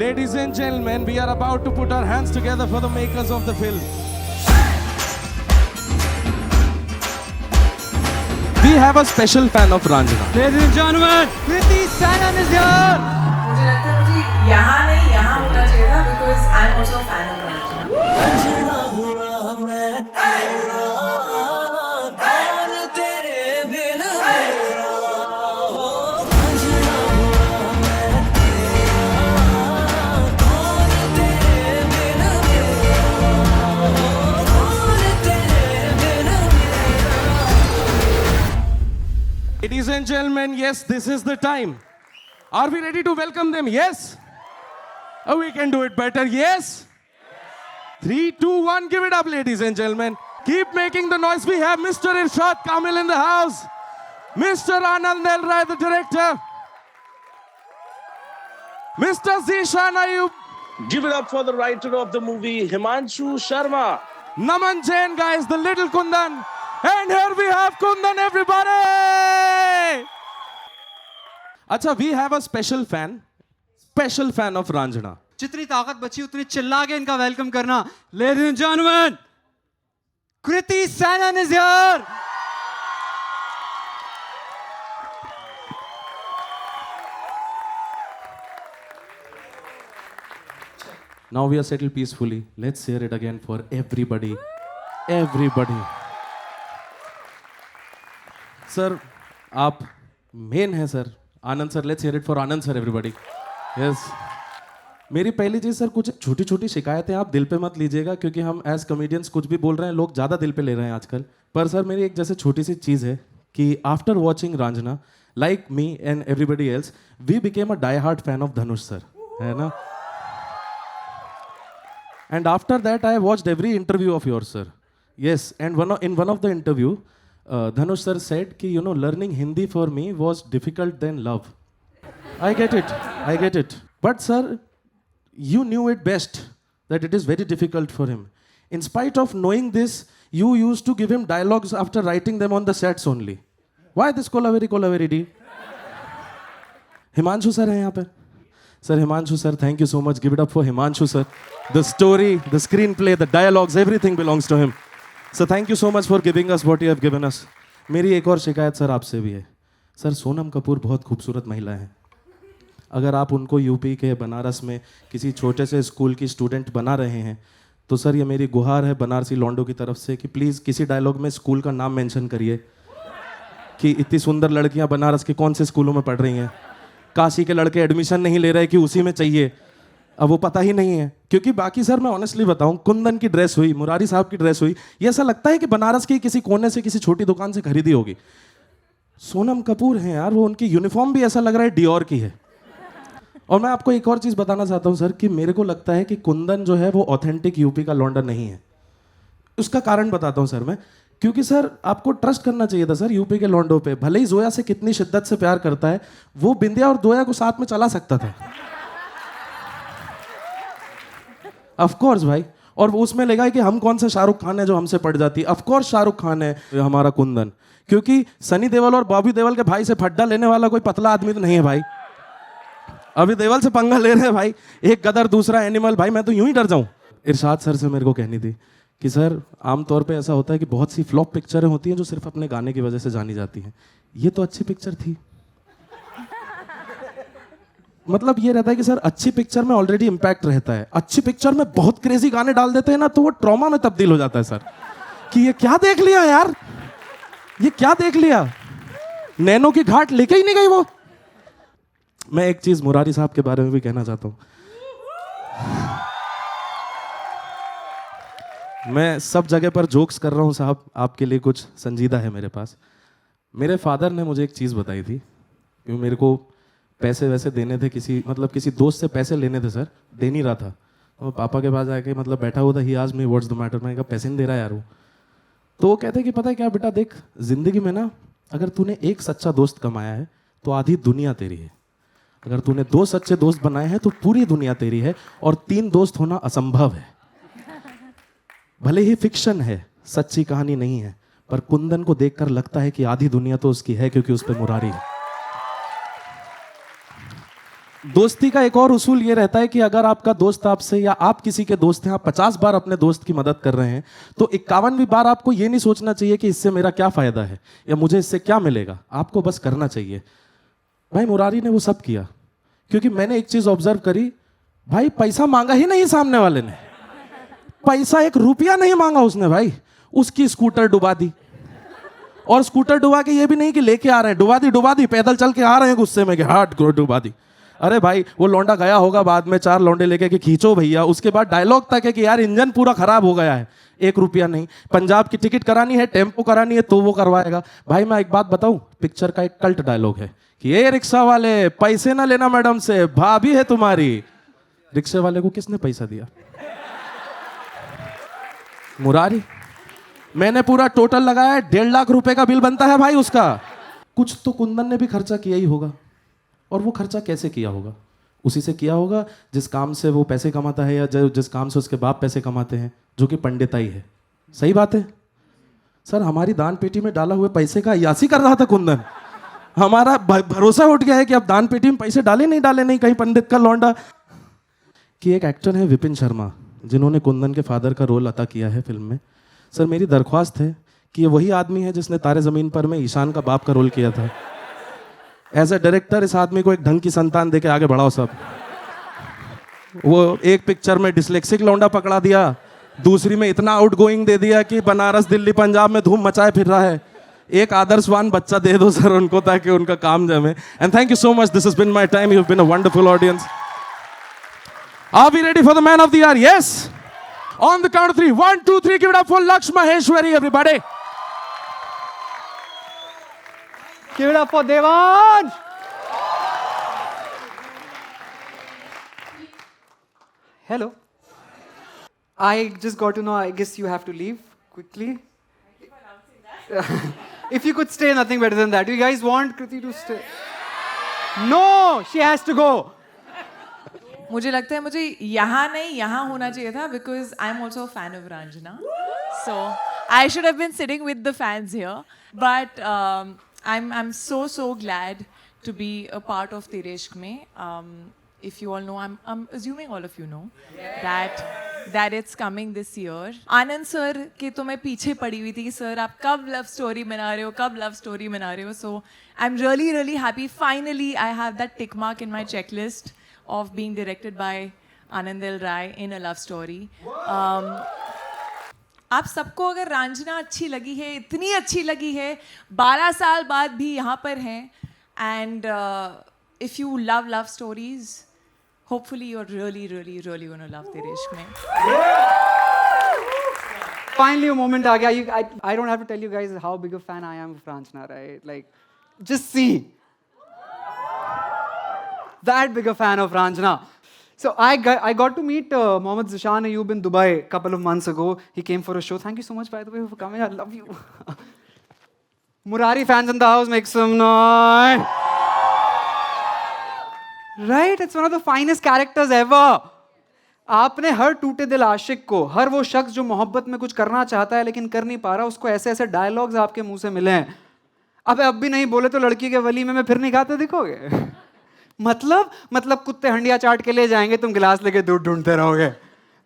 Ladies and gentlemen, we are about to put our hands together for the makers of the film. We have a special fan of Ranjana. Ladies and gentlemen, Kriti Sanon is here. मुझे लगता है मुझे यहाँ नहीं यहाँ होना चाहिए था because I'm also a fan of Ranjana. Ladies and gentlemen, yes, this is the time. Are we ready to welcome them? Yes? Oh, we can do it better. Yes? 3, 2, 1, give it up, ladies and gentlemen. Keep making the noise. We have Mr. Irshad Kamil in the house. Mr. Anand L. Rai, the director. Mr. Zishan Ayub. Give it up for the writer of the movie, Himanshu Sharma. Naman Jain, guys, the little Kundan. And here we have Kundan, everybody! Acha, we have a special fan of Ranjana. जितनी ताकत बची उतनी चिल्ला के इनका welcome करना. Ladies and gentlemen, Kriti Sanon is here. Now we are settled peacefully. Let's hear it again for everybody. Everybody. Sir, आप main हैं sir. Anand sir, let's hear it for Anand sir, everybody. Yes. मेरी पहली चीज़ sir, कुछ छोटी छोटी शिकायतें आप दिल पे मत लीजिएगा, क्योंकि हम एज कॉमेडियंस कुछ भी बोल रहे हैं, लोग ज़्यादा दिल पे ले रहे हैं आजकल. पर सर मेरी एक जैसे छोटी सी चीज़ है कि after watching Raanjhanaa, like me and everybody else, we became a die hard fan of Dhanush sir, है ना. And after that, I watched every interview of yours, sir. Yes, and in one of the interview, Dhanush sir said कि learning Hindi for me was difficult than love. I get it. But sir, you knew it best that it is very difficult for him. In spite of knowing this, you used to give him dialogues after writing them on the sets only. Why this Kolaveri D? Himanshu sir है यहाँ पे. Sir, Himanshu sir, thank you so much. Give it up for Himanshu sir. The story, the screenplay, the dialogues, everything belongs to him. So thank you so much for giving us what you have given us. मेरी एक और शिकायत sir आपसे भी है. Sir, Sonam Kapoor बहुत खूबसूरत महिला है. अगर आप उनको यूपी के बनारस में किसी छोटे से स्कूल की स्टूडेंट बना रहे हैं, तो सर ये मेरी गुहार है बनारसी लॉन्डो की तरफ से कि प्लीज़ किसी डायलॉग में स्कूल का नाम मेंशन करिए कि इतनी सुंदर लड़कियां बनारस के कौन से स्कूलों में पढ़ रही हैं. काशी के लड़के एडमिशन नहीं ले रहे कि उसी में चाहिए. अब वो पता ही नहीं है. क्योंकि बाकी सर मैं ऑनेस्टली बताऊं, कुंदन की ड्रेस हुई, मुरारी साहब की ड्रेस हुई, ये ऐसा लगता है कि बनारस की किसी कोने से किसी छोटी दुकान से खरीदी होगी. सोनम कपूर हैं यार, वो उनकी यूनिफॉर्म भी ऐसा लग रहा है डियोर की है. और मैं आपको एक और चीज़ बताना चाहता हूं सर कि मेरे को लगता है कि कुंदन जो है वो ऑथेंटिक यूपी का लौंडा नहीं है. उसका कारण बताता हूं सर मैं. क्योंकि सर आपको ट्रस्ट करना चाहिए था सर यूपी के लौंडों पे. भले ही जोया से कितनी शिद्दत से प्यार करता है, वो बिंदिया और दोया को साथ में चला सकता था. ऑफ कोर्स भाई. और वो उसमें लगा कि हम कौन सा शाहरुख खान है जो हमसे पड़ जाती. ऑफ कोर्स शाहरुख खान है हमारा कुंदन, क्योंकि सनी देओल और बॉबी देओल के भाई से फड्डा लेने वाला कोई पतला आदमी तो नहीं है भाई. अभी देओल से पंगा ले रहे हैं भाई, एक गदर दूसरा एनिमल. भाई मैं तो यूं ही डर जाऊं. इरशाद सर से मेरे को कहनी थी कि सर आमतौर पे ऐसा होता है कि बहुत सी फ्लॉप पिक्चरें होती हैं जो सिर्फ अपने गाने की वजह से जानी जाती हैं. ये तो अच्छी पिक्चर थी. मतलब ये रहता है कि सर अच्छी पिक्चर में ऑलरेडी इंपैक्ट रहता है. अच्छी पिक्चर में बहुत क्रेजी गाने डाल देते हैं ना, तो वो ट्रॉमा में तब्दील हो जाता है सर. कि ये क्या देख लिया यार, ये क्या देख लिया. नैनो की घाट लेके ही नहीं गई वो. मैं एक चीज मुरारी साहब के बारे में भी कहना चाहता हूं. मैं सब जगह पर जोक्स कर रहा हूँ साहब, आपके लिए कुछ संजीदा है मेरे पास. मेरे फादर ने मुझे एक चीज़ बताई थी. क्यों मेरे को पैसे वैसे देने थे, किसी दोस्त से पैसे लेने थे सर, दे नहीं रहा था. तो पापा के पास आके बैठा हुआ था. ही आज मी व्हाट्स द मैटर. मैं कहा पैसे नहीं दे रहा यार वो. तो वो कहते कि पता है क्या बेटा, देख जिंदगी में ना, अगर तूने एक सच्चा दोस्त कमाया है तो आधी दुनिया तेरी है. अगर तूने 2 सच्चे दोस्त बनाए हैं तो पूरी दुनिया तेरी है. और 3 दोस्त होना असंभव है. भले ही फिक्शन है, सच्ची कहानी नहीं है, पर कुंदन को देखकर लगता है कि आधी दुनिया तो उसकी है, क्योंकि उस पे मुरारी है. दोस्ती का एक और उसूल ये रहता है कि अगर आपका दोस्त आपसे या आप किसी के दोस्त हैं, आप 50 बार अपने दोस्त की मदद कर रहे हैं, तो 51वीं बार आपको ये नहीं सोचना चाहिए कि इससे मेरा क्या फायदा है या मुझे इससे क्या मिलेगा। आपको बस करना चाहिए। भाई मुरारी ने वो सब किया, क्योंकि मैंने एक चीज ऑब्जर्व करी, भाई पैसा मांगा ही नहीं सामने वाले ने, पैसा 1 रुपया नहीं मांगा उसने। भाई उसकी स्कूटर डुबा दी, और स्कूटर डुबा के ये भी नहीं कि लेके आ रहे हैं, डुबा दी, पैदल चल के आ रहे हैं गुस्से में कि हाथ डुबा दी। अरे भाई वो लौंडा गया होगा बाद में 4 लौंडे लेके कि खींचो भैया, उसके बाद डायलॉग तक है कि यार इंजन पूरा खराब हो गया है, 1 रुपया नहीं। पंजाब की टिकट करानी है, टेम्पो करानी है तो वो करवाएगा। भाई मैं एक बात बताऊं, पिक्चर का एक कल्ट डायलॉग है कि ये रिक्शा वाले पैसे ना लेना मैडम से, भाभी है तुम्हारी। रिक्शे वाले को किसने पैसा दिया? मुरारी। मैंने पूरा टोटल लगाया, 1.5 लाख रुपए का बिल बनता है भाई उसका। कुछ तो कुंदन ने भी खर्चा किया ही होगा, और वो खर्चा कैसे किया होगा? उसी से किया होगा जिस काम से वो पैसे कमाता है, या जिस काम से उसके बाप पैसे कमाते हैं, जो कि पंडिताई है। सही बात है सर। हमारी दान पेटी में डाला हुए पैसे का अयासी कर रहा था कुंदन। हमारा भरोसा उठ गया है कि अब दान पेटी में पैसे डाले नहीं कहीं पंडित का लौंडा। कि एक एक्टर है विपिन शर्मा, जिन्होंने कुंदन के फादर का रोल अदा किया है फिल्म में। सर मेरी दरख्वास्त है कि ये वही आदमी है जिसने तारे ज़मीन पर में ईशान का बाप का रोल किया था। एज ए डायरेक्टर इस आदमी को एक ढंग की संतान देके आगे बढ़ाओ सब। वो एक पिक्चर में डिस्लेक्सिक लौंडा पकड़ा दिया, दूसरी में इतना आउटगोइंग दे दिया कि बनारस दिल्ली पंजाब में धूम मचाए फिर रहा है। एक आदर्शवान बच्चा दे दो सर उनको, ताकि उनका काम जमे। And thank you so much, this has been my time, you have been a wonderful audience. Are we ready for the man of the year? Yes. On the count of 3, 1, 2, 3, give it up for Laksh Maheshwari, everybody. Give it up for Devansh. Hello. I just got to know, I guess you have to leave quickly. If you could stay, nothing better than that. You guys want Kriti to stay? No, she has to go. मुझे लगता है मुझे यहाँ नहीं यहाँ होना चाहिए था, because I am also fan of Raanjhanaa, so I should have been sitting with the fans here, but I am so glad to be a part of Tere Ishk में. If you all know, I'm assuming all of you know that it's coming this year. Anand sir के तो मैं पीछे पड़ी हुई थी, sir आप कब लव स्टोरी बना रहे हो, so I'm really happy. Finally I have that tick mark in my checklist of being directed by Anand L. Rai in a love story. आप सबको अगर रंजना अच्छी लगी है, इतनी अच्छी लगी है, 12 साल बाद भी यहाँ पर हैं, and if you love stories, hopefully you're really gonna love तेरे इश्क में. Finally a moment aa gaya. I don't have to tell you guys how big a fan I am of Ranjana, right? Like, just see. That big a fan of Ranjana. So I got to meet Mohammad Zishan Ayub in Dubai a couple of months ago. He came for a show. Thank you so much, by the way, for coming. I love you. Murari fans in the house, make some noise. Right? It's one of the finest characters ever. आपने हर टूटे दिल आशिक को, हर वो शख्स जो मोहब्बत में कुछ करना चाहता है लेकिन कर नहीं पा रहा, उसको ऐसे ऐसे डायलॉग्स आपके मुंह से मिले हैं. अब भी नहीं बोले तो लड़की के वली में मैं फिर नहीं गाते दिखोगे. मतलब कुत्ते हंडिया चाट के ले जाएंगे, तुम गिलास लेके दूध ढूंढते रहोगे.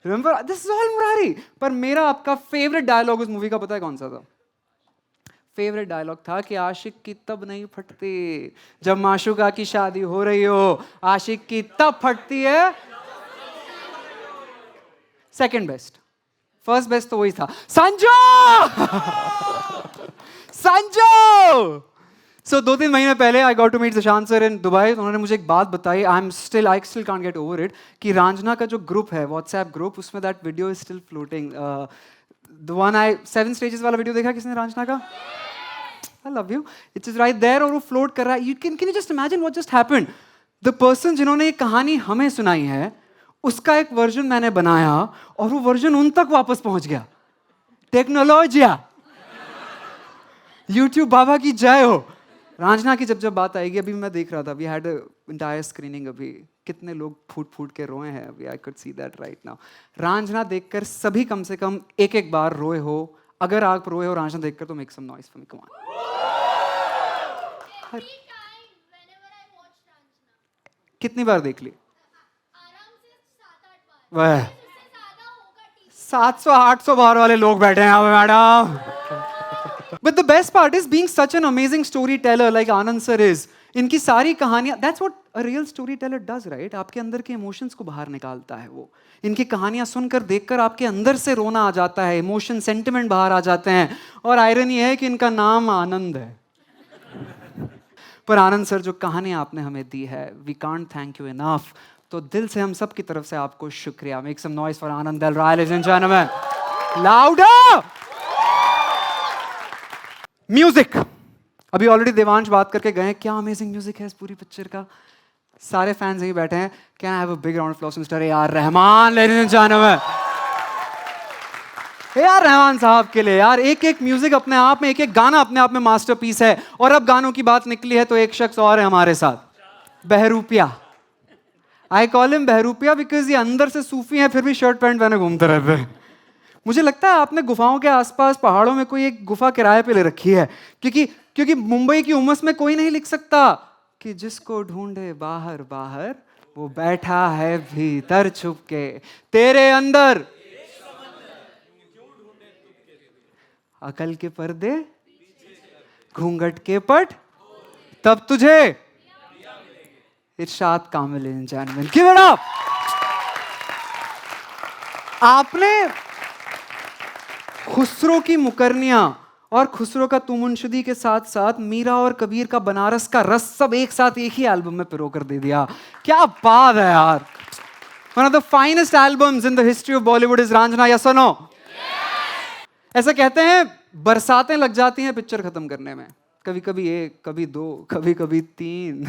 Remember, this is all Murari. पर मेरा आपका फेवरेट डायलॉग उस मूवी का पता है कौन सा था? फेवरेट डायलॉग था कि आशिक की तब नहीं फटती जब माशूका की शादी हो रही हो, आशिक की तब फटती है. सेकंड बेस्ट, फर्स्ट बेस्ट तो वही था, संजो. सो 2-3 महीने पहले I got to meet Sushant sir in Dubai. उन्होंने मुझे एक बात बताई, I still can't get over it, कि रंजना का जो ग्रुप है, व्हाट्सएप ग्रुप, उसमें that video is still floating. The one 7 stages वाला वीडियो देखा किसने रंजना का? I love you. It is right there, और वो फ्लोट कर रहा है. Can you just imagine what just happened? The person जिन्होंने ये कहानी हमें सुनाई है, उसका एक वर्जन मैंने बनाया और वो वर्जन उन तक वापस पहुंच गया. टेक्नोलॉजिया. YouTube बाबा की जय हो. रंजना की जब बात आएगी, अभी मैं देख रहा था, वी हैड एंटायर स्क्रीनिंग, अभी कितने लोग फूट के रोए हैं अभी. I could see that right now. Ranjana देखकर सभी कम से कम एक बार रोए हो. अगर आप रोए हो रंजना देखकर तो make some noise for me. Come on. कितनी बार देख ली? वह 700-800 बार वाले लोग बैठे हैं यहाँ पे madam. But the best part is being such an amazing storyteller like Anand sir is. इनकी सारी कहानियां, that's what a real storyteller does, right? आपके अंदर के इमोशंस को बाहर निकालता है वो. इनकी कहानियां सुनकर देखकर आपके अंदर से रोना आ जाता है, इमोशन सेंटिमेंट बाहर आ जाते हैं. और आयरनी है कि इनका नाम आनंद है. पर आनंद सर, जो कहानियां आपने हमें दी है, we can't thank you enough. तो दिल से हम सब की तरफ से आपको शुक्रिया. मेक सम नॉइज फॉर आनंद देल Roy, ladies and gentleman. Louder music. अभी ऑलरेडी देवांश बात करके गए, क्या अमेजिंग म्यूजिक है इस पूरी पिक्चर का. सारे फैंस यहीं बैठे हैं. Can I have a big round of applause mister AR. Rahman, ladies and gentleman. AR. Rahman साहब के लिए यार, एक एक म्यूजिक अपने आप में, एक एक गाना अपने आप में मास्टरपीस है. और अब गानों की बात निकली है तो एक शख्स और है हमारे साथ, बहरूपिया. I call him Bahrupiya because ये अंदर से सूफी हैं फिर भी शर्ट पैंट पहने घूमते रहते हैं. मुझे लगता है आपने गुफाओं के आसपास पहाड़ों में कोई एक गुफा किराए पे ले रखी है, क्योंकि मुंबई की उमस में कोई नहीं लिख सकता कि जिसको ढूंढे बाहर बाहर वो बैठा है भीतर छुप के तेरे अंदर. अकल के पर्दे, घूंघट के पट, तब तुझे इरशाद कामिल इंजान. Give it up. आपने खुसरो की मुकरनिया और खुसरो का तुमुनशुदी के साथ साथ मीरा और कबीर का बनारस का रस सब एक साथ एक ही एल्बम में पिरो कर दे दिया. क्या बात है यार. One of the finest albums in the history of Bollywood is Ranjana. Yes or no? ऐसा कहते हैं बरसातें लग जाती हैं पिक्चर खत्म करने में. कभी कभी एक, कभी दो, कभी कभी 3.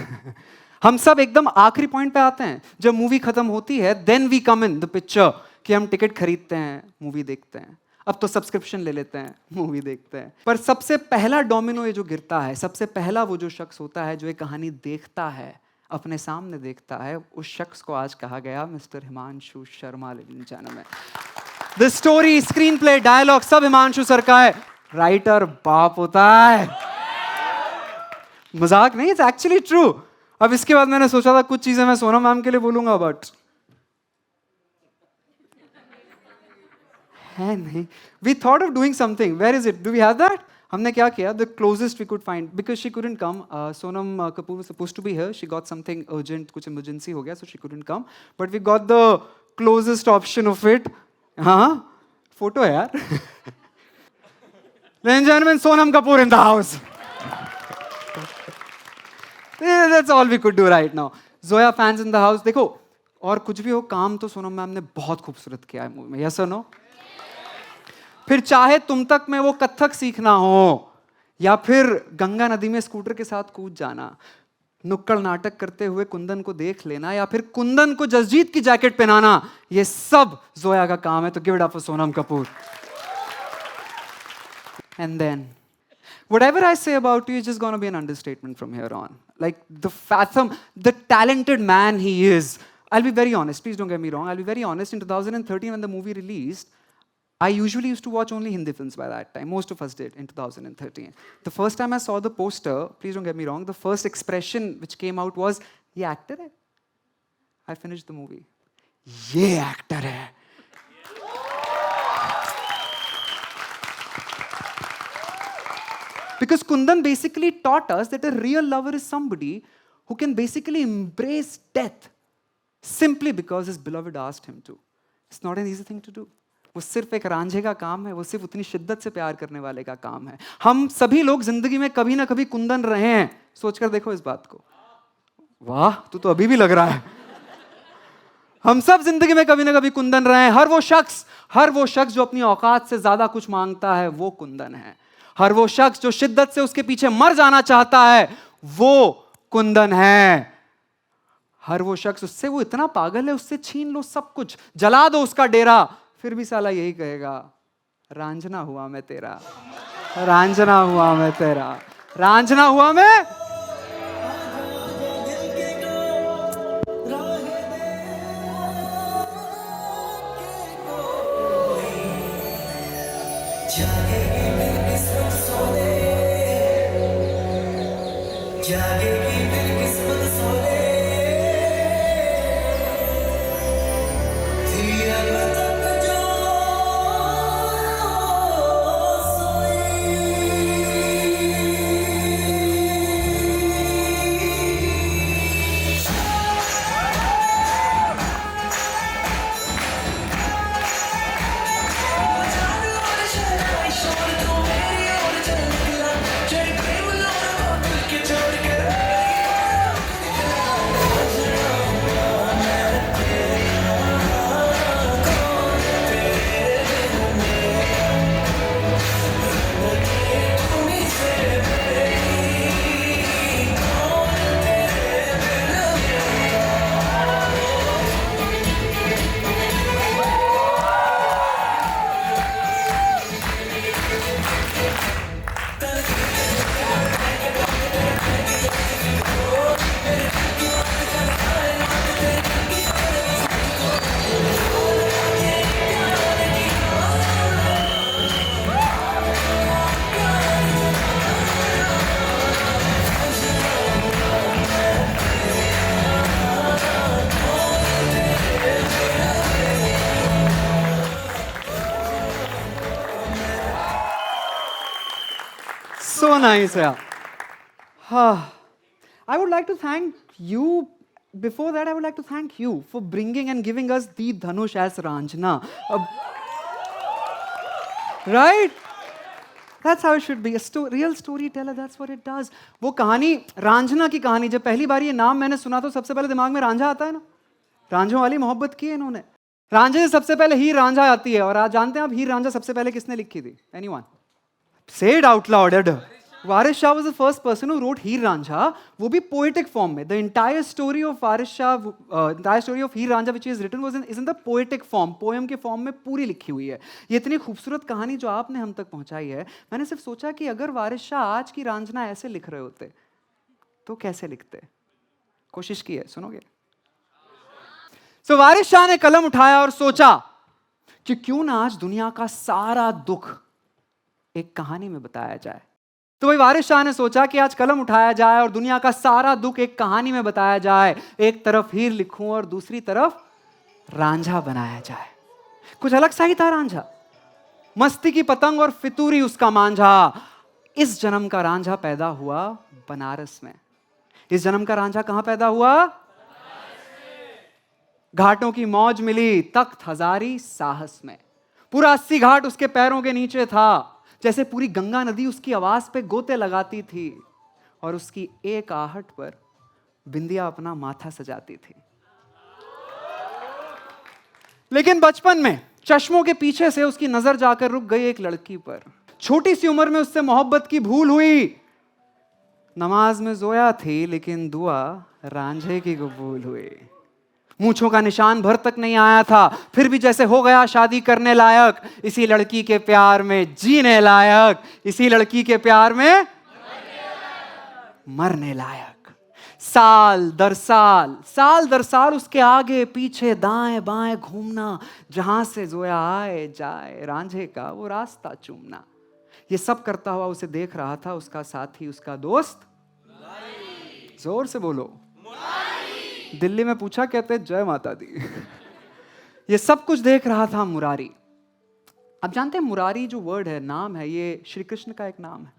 हम सब एकदम आखिरी पॉइंट पे आते हैं जब मूवी खत्म होती है. Then we come in the picture कि हम टिकट खरीदते हैं, मूवी देखते हैं. अब तो सब्सक्रिप्शन ले लेते हैं, मूवी देखते हैं. पर सबसे पहला डोमिनो ये जो गिरता है, सबसे पहला वो जो शख्स होता है जो एक कहानी देखता है, अपने सामने देखता है, उस शख्स को आज कहा गया मिस्टर हिमांशु शर्मा. में the story, screenplay, dialogue सब हिमांशु सर का है. राइटर बाप होता है. मजाक नहीं, इट्स एक्चुअली ट्रू. अब इसके बाद मैंने सोचा था कुछ चीजें मैं सोनम मैम के लिए बोलूंगा, बट है नहीं. We thought of doing something. Where is it? Do we have that? हमने क्या किया, the closest we could find, because she couldn't come. Sonam Kapoor was supposed to be here. She got something urgent, कुछ emergency हो गया, so she couldn't come. But we got the closest option of it. हाँ, photo है यार. Ladies and gentlemen, Sonam Kapoor in the house. That's all we could do right now. Zoya fans in the house. देखो, और कुछ भी हो, काम तो सोनम मैम ने बहुत खूबसूरत किया है मूवी में. यस और नो? फिर चाहे तुम तक में वो कथक सीखना हो, या फिर गंगा नदी में स्कूटर के साथ कूद जाना, नुक्कड़ नाटक करते हुए कुंदन को देख लेना, या फिर कुंदन को जसजीत की जैकेट पहनाना, ये सब जोया का काम है. तो give it up for Sonam Kapoor. And then, whatever I say about you is just going to be an understatement from here on. Like the talented man he is. I'll be very honest. Please don't get me wrong. I'll be very honest. In 2013, when the movie released, I usually used to watch only Hindi films by that time. Most of us did in 2013. The first time I saw the poster, please don't get me wrong, the first expression which came out was, "Ye actor hai?" I finished the movie. Ye actor hai. Because Kundan basically taught us that a real lover is somebody who can basically embrace death simply because his beloved asked him to. It's not an easy thing to do. वो सिर्फ एक रांझे का काम है, वो सिर्फ उतनी शिद्दत से प्यार करने वाले का काम है. हम सभी लोग जिंदगी में कभी ना कभी कुंदन रहे हैं. सोचकर देखो इस बात को. वाह, तू तो अभी भी लग रहा है. हम सब जिंदगी में कभी ना कभी कुंदन रहे हैं. हर वो शख्स जो अपनी औकात से ज्यादा कुछ मांगता है, वो कुंदन है. हर वो शख्स जो शिद्दत से उसके पीछे मर जाना चाहता है, वो कुंदन है. हर वो शख्स, उससे वो इतना पागल है, उससे छीन लो सब कुछ, जला दो उसका डेरा, फिर भी साला यही कहेगा, रांझना हुआ मैं तेरा, रांझना हुआ मैं तेरा, रांझना हुआ मैं. So nice, yeah. I would like to thank you. Before that, I would like to thank you for bringing and giving us the Dhanush as Ranjana. Right? That's how it should be. Real storyteller, that's what it does. वो कहानी, रांझना की कहानी, जब पहली बार ये नाम मैंने सुना तो सबसे पहले दिमाग में रांझा आता है ना. रांझों वाली मोहब्बत की है इन्होंने. रांझे से सबसे पहले हीर रांझा आती है. और आज जानते हैं आप हीर रांझा सबसे पहले किसने लिखी थी? Anyone? Say it out loud, Ed. Waris Shah was the first person who wrote Heer Ranjha, वो भी poetic form में. The entire story of Waris Shah, entire story of Heer Ranjha which he has written is in the poetic form, poem के form में पूरी लिखी हुई है. ये इतनी खूबसूरत कहानी जो आपने हम तक पहुंचाई है, मैंने सिर्फ सोचा कि अगर वारिस शाह आज की रांझना ऐसे लिख रहे होते, तो कैसे लिखते? कोशिश की है, सुनोगे? So वारिस शाह ने कलम उठाया और सोचा कि क्यों ना आज दुनिया का सारा दुख एक कहानी में बताया जाए. तो वही वारिस शाह ने सोचा कि आज कलम उठाया जाए और दुनिया का सारा दुख एक कहानी में बताया जाए. एक तरफ हीर लिखूं और दूसरी तरफ रांझा बनाया जाए. कुछ अलग सा ही था रांझा. मस्ती की पतंग और फितूरी उसका मांझा. इस जन्म का रांझा पैदा हुआ बनारस में. इस जन्म का रांझा कहां पैदा हुआ? घाटों की मौज मिली तख्त हजारी साहस में. पूरा 80 घाट उसके पैरों के नीचे था. जैसे पूरी गंगा नदी उसकी आवाज पे गोते लगाती थी और उसकी एक आहट पर बिंदिया अपना माथा सजाती थी. लेकिन बचपन में चश्मों के पीछे से उसकी नजर जाकर रुक गई एक लड़की पर. छोटी सी उम्र में उससे मोहब्बत की भूल हुई. नमाज में जोया थी लेकिन दुआ रांझे की कबूल हुई. मूंछों का निशान भर तक नहीं आया था, फिर भी जैसे हो गया शादी करने लायक. इसी लड़की के प्यार में जीने लायक. इसी लड़की के प्यार में मरने लायक. साल दर साल उसके आगे पीछे दाएं बाएं घूमना. जहां से जोया आए जाए रांझे का वो रास्ता चूमना. ये सब करता हुआ उसे देख रहा था उसका साथी, उसका दोस्त. जोर से बोलो. दिल्ली में पूछा कहते जय माता दी. ये सब कुछ देख रहा था मुरारी. अब जानते हैं मुरारी जो वर्ड है, नाम है, ये श्री कृष्ण का एक नाम है.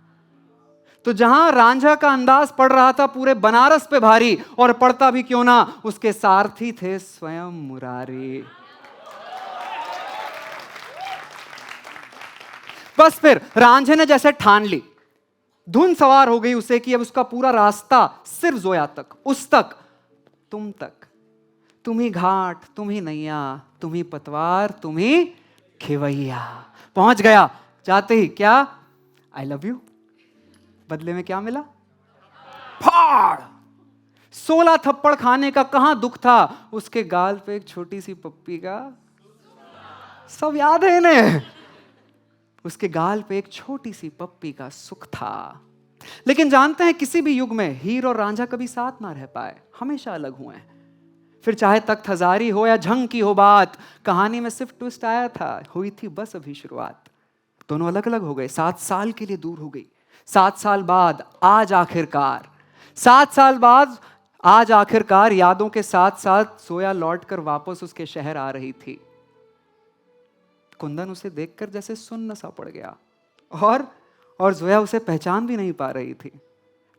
तो जहां रांझा का अंदाज पड़ रहा था पूरे बनारस पे भारी, और पड़ता भी क्यों ना, उसके सारथी थे स्वयं मुरारी. बस फिर रांझे ने जैसे ठान ली, धुन सवार हो गई उसे कि अब उसका पूरा रास्ता सिर्फ जोया तक, उस तक, तुम तक. तुम ही घाट, तुम ही नैया, तुम ही पतवार, तुम ही खेवैया. पहुंच गया. जाते ही क्या? I love you. बदले में क्या मिला? फाड़. 16 थप्पड़ खाने का कहां दुख था, उसके गाल पे एक छोटी सी पप्पी का. सब याद है इन्हें. उसके गाल पे एक छोटी सी पप्पी का सुख था. लेकिन जानते हैं किसी भी युग में हीर और रांझा कभी साथ ना रह पाए, हमेशा अलग हुए हैं. फिर चाहे तख्त हजारी हो या झंग की हो बात, कहानी में सिर्फ ट्विस्ट आया था, हुई थी बस अभी शुरुआत. दोनों अलग अलग हो गए, 7 साल के लिए दूर हो गई. 7 साल बाद आज आखिरकार, 7 साल बाद आज आखिरकार यादों के साथ साथ सोया लौटकर वापस उसके शहर आ रही थी. कुंदन उसे देखकर जैसे सुन्न सा पड़ गया और जोया उसे पहचान भी नहीं पा रही थी।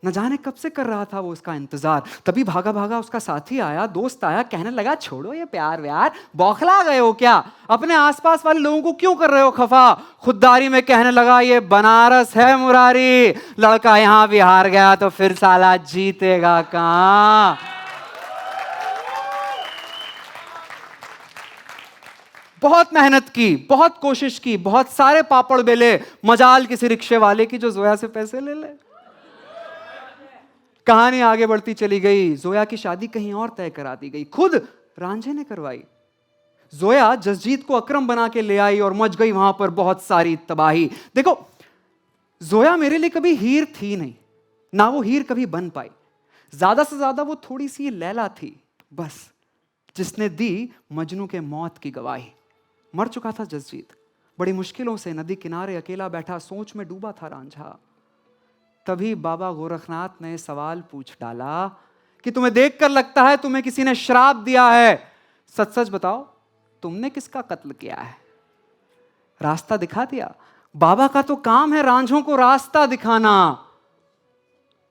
न जाने कब से कर रहा था वो उसका इंतजार। तभी भागा भागा उसका साथी आया, दोस्त आया, कहने लगा छोड़ो ये प्यार व्यार, बौखला गए हो क्या? अपने आसपास वाले लोगों को क्यों कर रहे हो खफा? खुददारी में कहने लगा ये बनारस है मुरारी, लड़का यहां भी हार गया तो फिर साला जीतेगा कहां? बहुत मेहनत की, बहुत कोशिश की, बहुत सारे पापड़ बेले, मजाल किसी रिक्शे वाले की जो जोया से पैसे ले ले। कहानी आगे बढ़ती चली गई। जोया की शादी कहीं और तय करा दी गई, खुद रांझे ने करवाई। जोया जसजीत को अकरम बना के ले आई और मच गई वहां पर बहुत सारी तबाही। देखो, जोया मेरे लिए कभी हीर थी नहीं, ना वो हीर कभी बन पाई। ज्यादा से ज्यादा वो थोड़ी सी लैला थी बस, जिसने दी मजनू के मौत की गवाही। मर चुका था जसजीत, बड़ी मुश्किलों से नदी किनारे अकेला बैठा सोच में डूबा था रांझा। तभी बाबा गोरखनाथ ने सवाल पूछ डाला कि तुम्हें देखकर लगता है तुम्हें किसी ने श्राप दिया है, सच सच बताओ तुमने किसका कत्ल किया है? रास्ता दिखा दिया। बाबा का तो काम है रांझों को रास्ता दिखाना।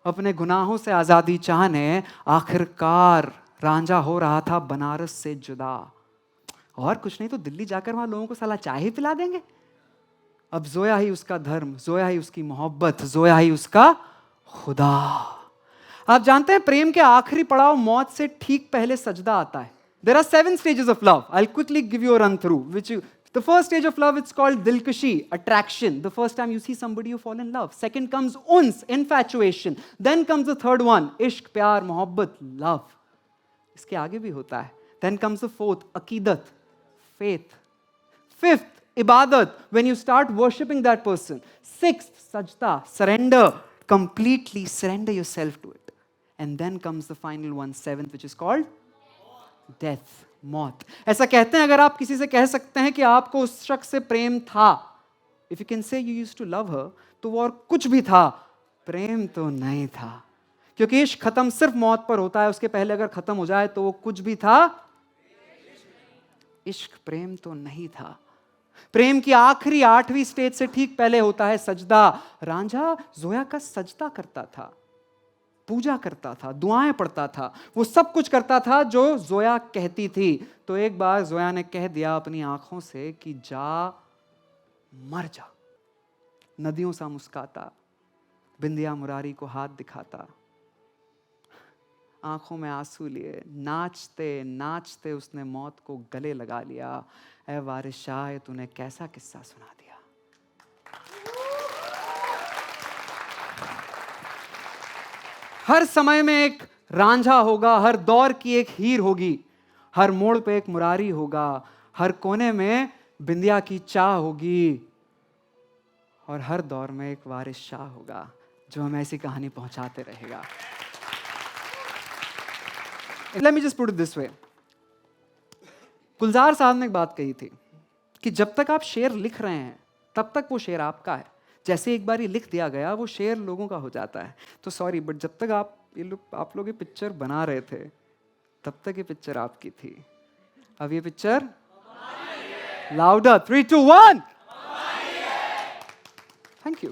अपने गुनाहों से आजादी चाहने आखिरकार रांझा हो रहा था बनारस से जुदा। और कुछ नहीं तो दिल्ली जाकर वहां लोगों को साला चाय ही पिला देंगे। अब जोया ही उसका धर्म, जोया ही उसकी मोहब्बत, जोया ही उसका खुदा। आप जानते हैं प्रेम के आखिरी पड़ाव मौत से ठीक पहले सजदा आता है। There are 7 stages of love. I'll quickly give you a run through. The first stage of love, it's called dilkashi, attraction. The first time you see somebody, you fall in love. Second comes uns, infatuation. Then comes the third one, ishq, प्यार, मोहब्बत, love. इसके आगे भी होता है. Then comes the fourth, aqidat, faith. Fifth, ibadat, when you start worshipping that person. Sixth, sajda, surrender, completely surrender yourself to it. And then comes the final one, seventh, which is called death, मौत. ऐसा कहते हैं अगर आप किसी से कह सकते हैं कि आपको उस शख्स से प्रेम था, if you can say you used to love her, तो वो और कुछ भी था, प्रेम तो नहीं था. क्योंकि इश्क खत्म सिर्फ मौत पर होता है, उसके पहले अगर खत्म हो जाए तो वो कुछ भी था, इश्क प्रेम तो नहीं था. प्रेम की आखिरी 8वीं स्टेज से ठीक पहले होता है सजदा. रांझा जोया का सजदा करता था, पूजा करता था, दुआएं पढ़ता था, वो सब कुछ करता था जो जोया कहती थी. तो एक बार जोया ने कह दिया अपनी आंखों से कि जा मर जा. नदियों सा मुस्काता, बिंदिया मुरारी को हाथ दिखाता, आंखों में आंसू लिए, नाचते नाचते उसने मौत को गले लगा लिया. ऐ वारिस शाह, तूने कैसा किस्सा सुना दिया. हर समय में एक रांझा होगा, हर दौर की एक हीर होगी, हर मोड़ पे एक मुरारी होगा, हर कोने में बिंदिया की चाह होगी, और हर दौर में एक वारिस शाह होगा जो हमें ऐसी कहानी पहुंचाते रहेगा. Let me just put it this way. गुलजार साहब ने एक बात कही थी कि जब तक आप शेर लिख रहे हैं तब तक वो शेर आपका है. जैसे एक बार ये लिख दिया गया वो शेर लोगों का हो जाता है. तो सॉरी, बट जब तक आप लोग ये पिक्चर बना रहे थे तब तक ये पिक्चर आपकी थी. अब ये पिक्चर लाउडर, 3, 2, 1. Thank you.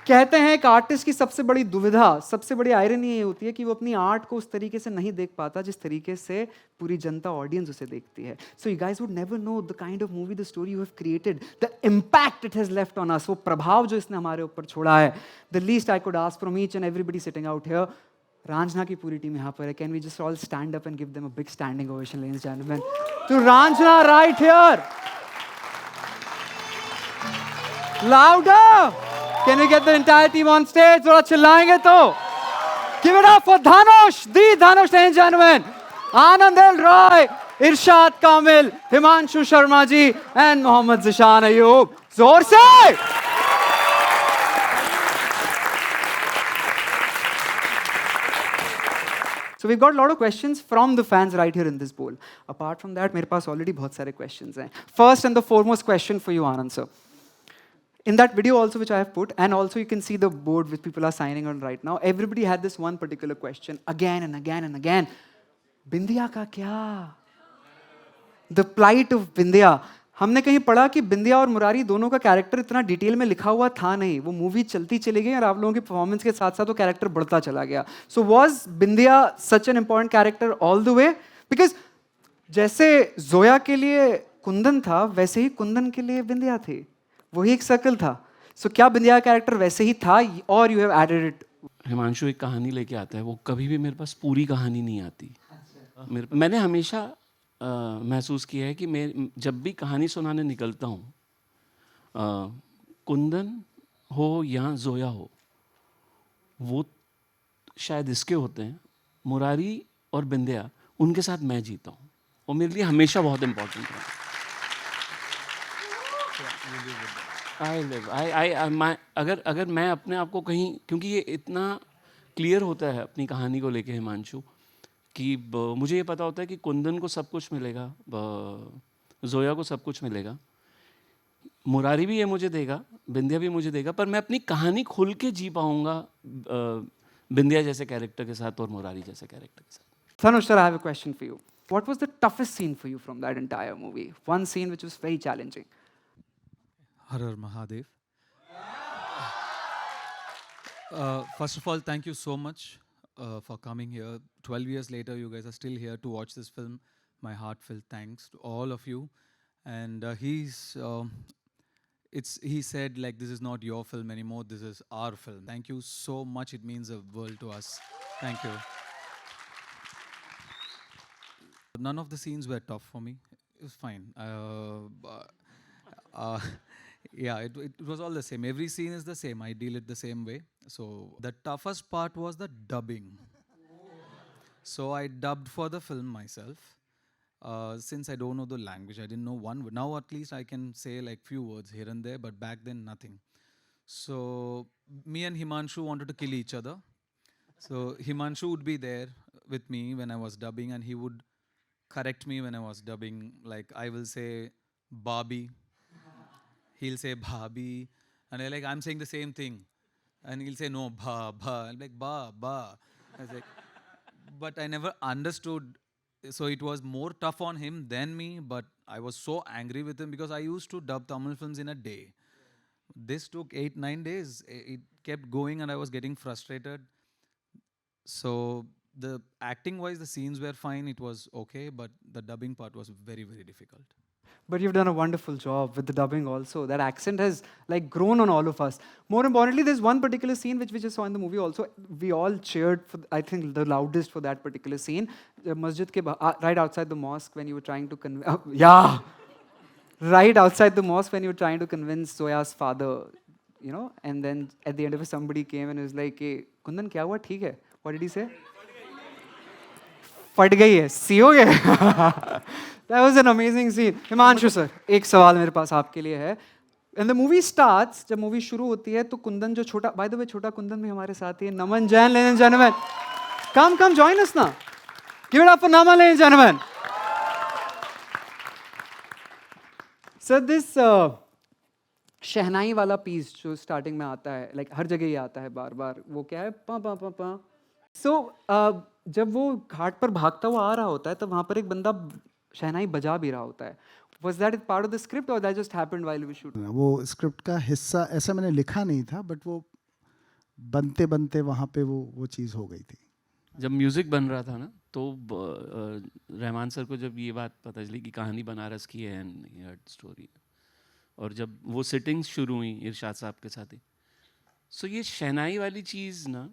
कहते हैं एक आर्टिस्ट की सबसे बड़ी दुविधा, सबसे बड़ी आयरनी ये होती है कि वो अपनी आर्ट को उस तरीके से नहीं देख पाता जिस तरीके से पूरी जनता, ऑडियंस उसे देखती है. So you guys would never know the kind of movie, the story you have created, the impact it has left on us. वो प्रभाव जो इसने हमारे ऊपर छोड़ा है. The least I could ask from each and everybody sitting out here, Raanjhanaa की पूरी टीम यहाँ पर है. Can we just all stand up and give them a big standing ovation, ladies and gentleman, to Raanjhanaa right here. Louder! Can we get the entire team on stage? थोड़ा चिल्लाएंगे तो. Give it up for Dhanush, the Dhanush, ladies and gentlemen. Anand El Roy, Irshad Kamil, Himanshu Sharma ji, and Mohammad Zishan Ayub. जोर से! So we've got a lot of questions from the fans right here in this bowl. Apart from that, मेरे पास already बहुत सारे questions हैं. First and the foremost question for you, Anand sir. In that video also which I have put, and also you can see the board which people are signing on right now, everybody had this one particular question again and again and again. Bindiya ka kya? The plight of Bindiya. हमने कहीं पढ़ा कि बिंदिया और मुरारी दोनों का character इतना detail में लिखा हुआ था नहीं, वो मूवी चलती चली गई और आप लोगों की परफॉर्मेंस के साथ साथ वो कैरेक्टर बढ़ता चला गया। So was Bindiya such an important character all the way? Because जैसे जोया के लिए कुंदन था, वैसे ही कुंदन के लिए बिंदिया थी, वही एक सर्कल था। सो क्या बिंदिया का कैरेक्टर वैसे ही था और you have added it? Himanshu एक कहानी लेके आता है, वो कभी भी मेरे पास पूरी कहानी नहीं आती। मैंने हमेशा महसूस किया है कि मैं जब भी कहानी सुनाने निकलता हूँ, कुंदन हो या जोया हो, वो शायद इसके होते हैं, मुरारी और बिंदिया, उनके साथ मैं जीता हूँ। वो मेरे लिए हमेशा बहुत इम्पोर्टेंट है। अगर मैं अपने आप को कहीं, क्योंकि ये इतना क्लियर होता है अपनी कहानी को लेके हिमांशु, कि मुझे ये पता होता है कि कुंदन को सब कुछ मिलेगा, जोया को सब कुछ मिलेगा, मुरारी भी ये मुझे देगा, बिंदिया भी मुझे देगा, पर मैं अपनी कहानी खुल के जी पाऊंगा बिंदिया जैसे कैरेक्टर के साथ और मुरारी जैसे कैरेक्टर के साथ। Tanush sir, I have a question for you. What was the toughest scene for you from that entire movie? One scene which was very challenging. Har Har Mahadev. First of all, thank you so much for coming here. 12 years later, you guys are still here to watch this film. My heartfelt thanks to all of you. And he said like, this is not your film anymore, this is our film. Thank you so much. It means the world to us. Thank you. None of the scenes were tough for me. It was fine. Yeah, it was all the same. Every scene is the same. I deal it the same way. So the toughest part was the dubbing. So I dubbed for the film myself. Since I don't know the language, I didn't know one word. Now at least I can say like few words here and there, but back then nothing. So me and Himanshu wanted to kill each other. So Himanshu would be there with me when I was dubbing, and he would correct me when I was dubbing. Like I will say Barbie, he'll say Bhabhi, and I'm saying the same thing, and he'll say no, bha bha. I'm like ba. I was like, but I never understood. So it was more tough on him than me, but I was so angry with him because I used to dub Tamil films in a day. This took 8-9 days. It kept going and I was getting frustrated. So the acting wise, the scenes were fine, it was okay, but the dubbing part was very, very difficult. But you've done a wonderful job with the dubbing also. That accent has like grown on all of us. More importantly, there's one particular scene which we just saw in the movie also. We all cheered for, I think, the loudest for that particular scene. Masjid ke right outside the mosque when you were trying to convince, right outside the mosque when you were trying to convince Zoya's father, you know, and then at the end of it somebody came and was like, hey, Kundan, kya hua? Theek hai? What did he say? फट गई है, सीओगे? That was an amazing scene. Himanshu sir, एक सवाल मेरे पास आपके लिए है. When the movie starts, जब मूवी शुरू होती है तो कुंदन जो छोटा, by the way छोटा कुंदन भी हमारे साथ ही है. नमन Jain, ladies and gentlemen, come join us now. Give it up for Naman, ladies and gentlemen. Sir, this शहनाई वाला पीस जो स्टार्टिंग में आता है, like हर जगह ही आता है बार-बार, वो क्या है? पा पा पा पा. So जब वो घाट पर भागता हुआ आ रहा होता है तब वहाँ पर एक बंदा शहनाई बजा भी रहा होता है. Was that part of the script or that just happened while we shooting? वो स्क्रिप्ट का हिस्सा ऐसा मैंने लिखा नहीं था, बट वो बनते बनते वहाँ पे वो चीज़ हो गई थी. जब म्यूज़िक बन रहा था ना, तो रहमान सर को जब ये बात पता चली कि कहानी बनारस की है एंड स्टोरी, और जब वो सिटिंग्स शुरू हुई इरशाद साहब के साथ ही, सो ये शहनाई वाली चीज़ ना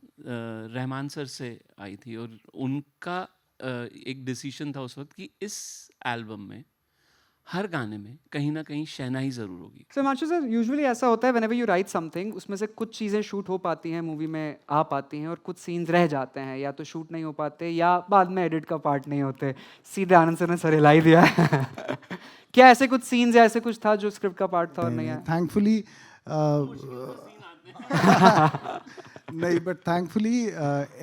रहमान सर से आई थी, और उनका एक डिसीजन था उस वक्त कि इस एल्बम में हर गाने में कहीं ना कहीं शहनाई ज़रूर होगी. So Himanshu sir, usually ऐसा होता है whenever you write something, उसमें से कुछ चीज़ें शूट हो पाती हैं, मूवी में आ पाती हैं, और कुछ सीन्स रह जाते हैं, या तो शूट नहीं हो पाते या बाद में एडिट का पार्ट नहीं होते. सीधे आनंद सर ने सर हिला ही दिया है. क्या ऐसे कुछ सीन्स या ऐसे कुछ था जो स्क्रिप्ट का पार्ट था और नहीं आया? थैंकफुली नहीं, बट थैंकफुली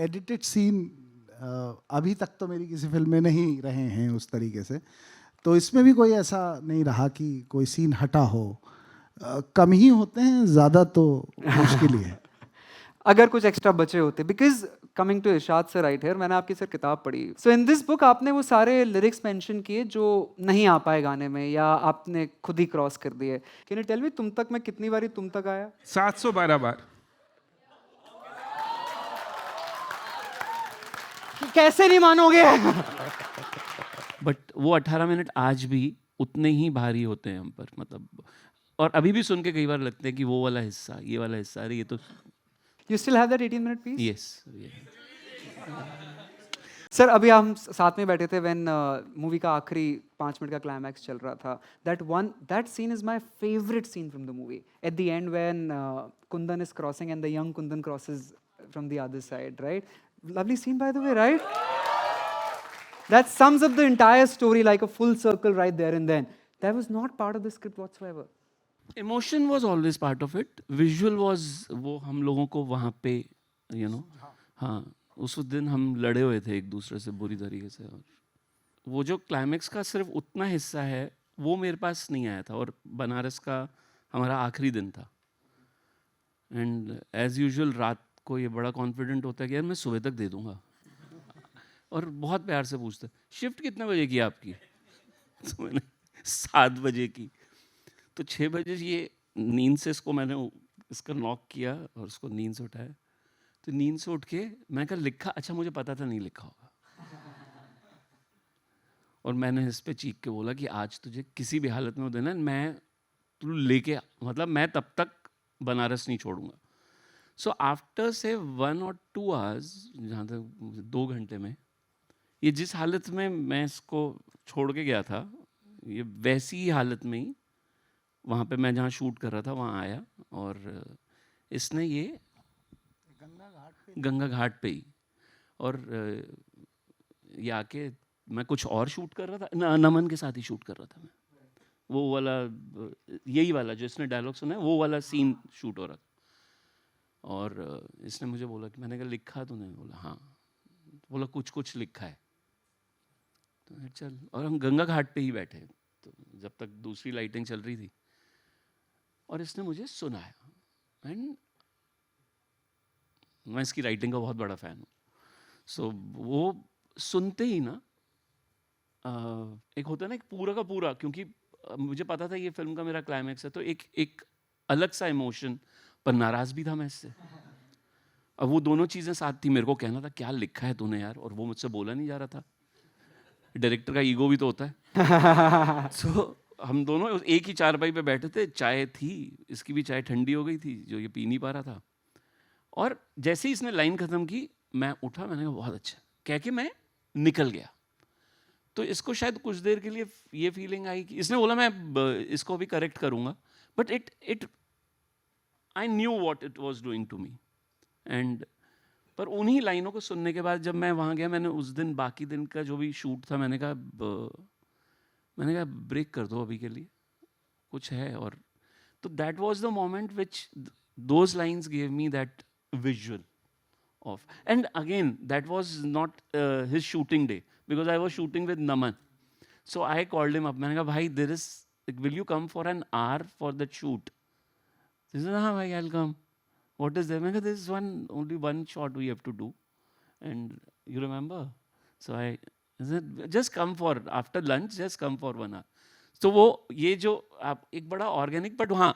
एडिटेड सीन अभी तक तो मेरी किसी फिल्म में नहीं रहे हैं उस तरीके से, तो इसमें भी कोई ऐसा नहीं रहा कि कोई सीन हटा हो. कम ही होते हैं, ज़्यादा तो मुश्किल ही है. अगर कुछ एक्स्ट्रा बचे होते, because coming to Irshad sir right here, मैंने आपकी सर किताब पढ़ी, सो इन दिस बुक आपने वो सारे लिरिक्स मेंशन किए जो नहीं आ पाए गाने में या आपने खुद ही क्रॉस कर दिए. कैन यू टेल मी तुम तक में कितनी बारी तुम तक आया? 712 बार. कैसे नहीं मानोगे? बट वो 18 मिनट आज भी उतने ही भारी होते हैं हम पर, मतलब. और अभी भी सुन के कई बार लगते हैं कि वो वाला हिस्सा, ये वाला हिस्सा, अरे ये तो. You still have that 18-minute piece? Yes. Sir अभी हम साथ में बैठे थे व्हेन मूवी का आखिरी 5 मिनट का क्लाइमैक्स चल रहा था. That scene is my favourite scene from the movie. At the end when Kundan is crossing and the young Kundan crosses from the other side, right? Lovely scene by the way, right? That sums up the entire story like a full circle right there and then. That was not part of the script whatsoever. Emotion was always part of it. Visual was वो हम लोगों को वहाँ पे हाँ उस दिन हम लड़े हुए थे एक दूसरे से बुरी तरीके से. और वो जो क्लाइमेक्स का सिर्फ उतना हिस्सा है वो मेरे पास नहीं आया था. और बनारस का हमारा आखिरी दिन था. एंड एज यूजुअल रात को ये बड़ा कॉन्फिडेंट होता है कि यार मैं सुबह तक दे दूंगा. और बहुत प्यार से पूछते शिफ्ट कितने बजे की आपकी? तो मैंने 7 बजे की. तो 6 बजे ये नींद से इसका नॉक किया और उसको नींद से उठाया. तो नींद से उठ के मैं कहा लिखा, अच्छा मुझे पता था नहीं लिखा होगा. और मैंने इस पे चीख के बोला कि आज तुझे किसी भी हालत में वो देना, मैं तू लेके मतलब मैं तब तक बनारस नहीं छोड़ूंगा. सो आफ्टर से 1 or 2 hours, जहाँ तक 2 घंटे में ये जिस हालत में मैं इसको छोड़ के गया था, ये वैसी ही हालत में ही वहाँ पे मैं जहाँ शूट कर रहा था वहाँ आया. और इसने ये गंगा घाट पे ही. और ये आके मैं कुछ और शूट कर रहा था, नमन के साथ ही शूट कर रहा था मैं. वो वाला यही वाला जो इसने डायलॉग सुना है वो वाला सीन शूट हो रहा था. और इसने मुझे बोला कि मैंने कहा लिखा तूने? बोला हाँ. बोला कुछ कुछ लिखा है. तो चल. और हम गंगा घाट पे ही बैठे तो जब तक दूसरी लाइटिंग चल रही थी. और इसने मुझे सुनाया. एंड मैं इसकी राइटिंग का बहुत बड़ा फ़ैन हूँ. सो वो सुनते ही ना एक होता है ना एक पूरा का पूरा, क्योंकि मुझे पता था ये फिल्म का मेरा क्लाइमैक्स है, तो एक अलग सा इमोशन, पर नाराज़ भी था मैं इससे. अब वो दोनों चीज़ें साथ थी. मेरे को कहना था क्या लिखा है तूने यार, और वो मुझसे बोला नहीं जा रहा था. डायरेक्टर का ईगो भी तो होता है. सो हम दोनों एक ही चारपाई पे बैठे थे. चाय थी, इसकी भी चाय ठंडी हो गई थी जो ये पी नहीं पा रहा था. और जैसे ही इसने लाइन ख़त्म की मैं उठा, मैंने कहा बहुत अच्छा कह के मैं निकल गया. तो इसको शायद कुछ देर के लिए ये फीलिंग आई कि इसने बोला मैं इसको भी करेक्ट करूँगा, but it I knew what it was doing to me. And पर उन्हीं लाइनों को सुनने के बाद जब मैं वहाँ गया, मैंने उस दिन बाकी दिन का जो भी शूट था मैंने कहा ब्रेक कर दो अभी के लिए, कुछ है. और तो that was the moment which those lines gave me that visual of. And again that was not his shooting day because I was shooting with Naman. So I called him up. मैंने कहा भाई there is will you come for an hour for that shoot? हाँ भाई I will come. What is there? मैंने कहा this is only one shot we have to do, and you remember? So I said just come for after lunch, just come for 1 hour. तो वो ये जो आप एक बड़ा ऑर्गेनिक, बट हाँ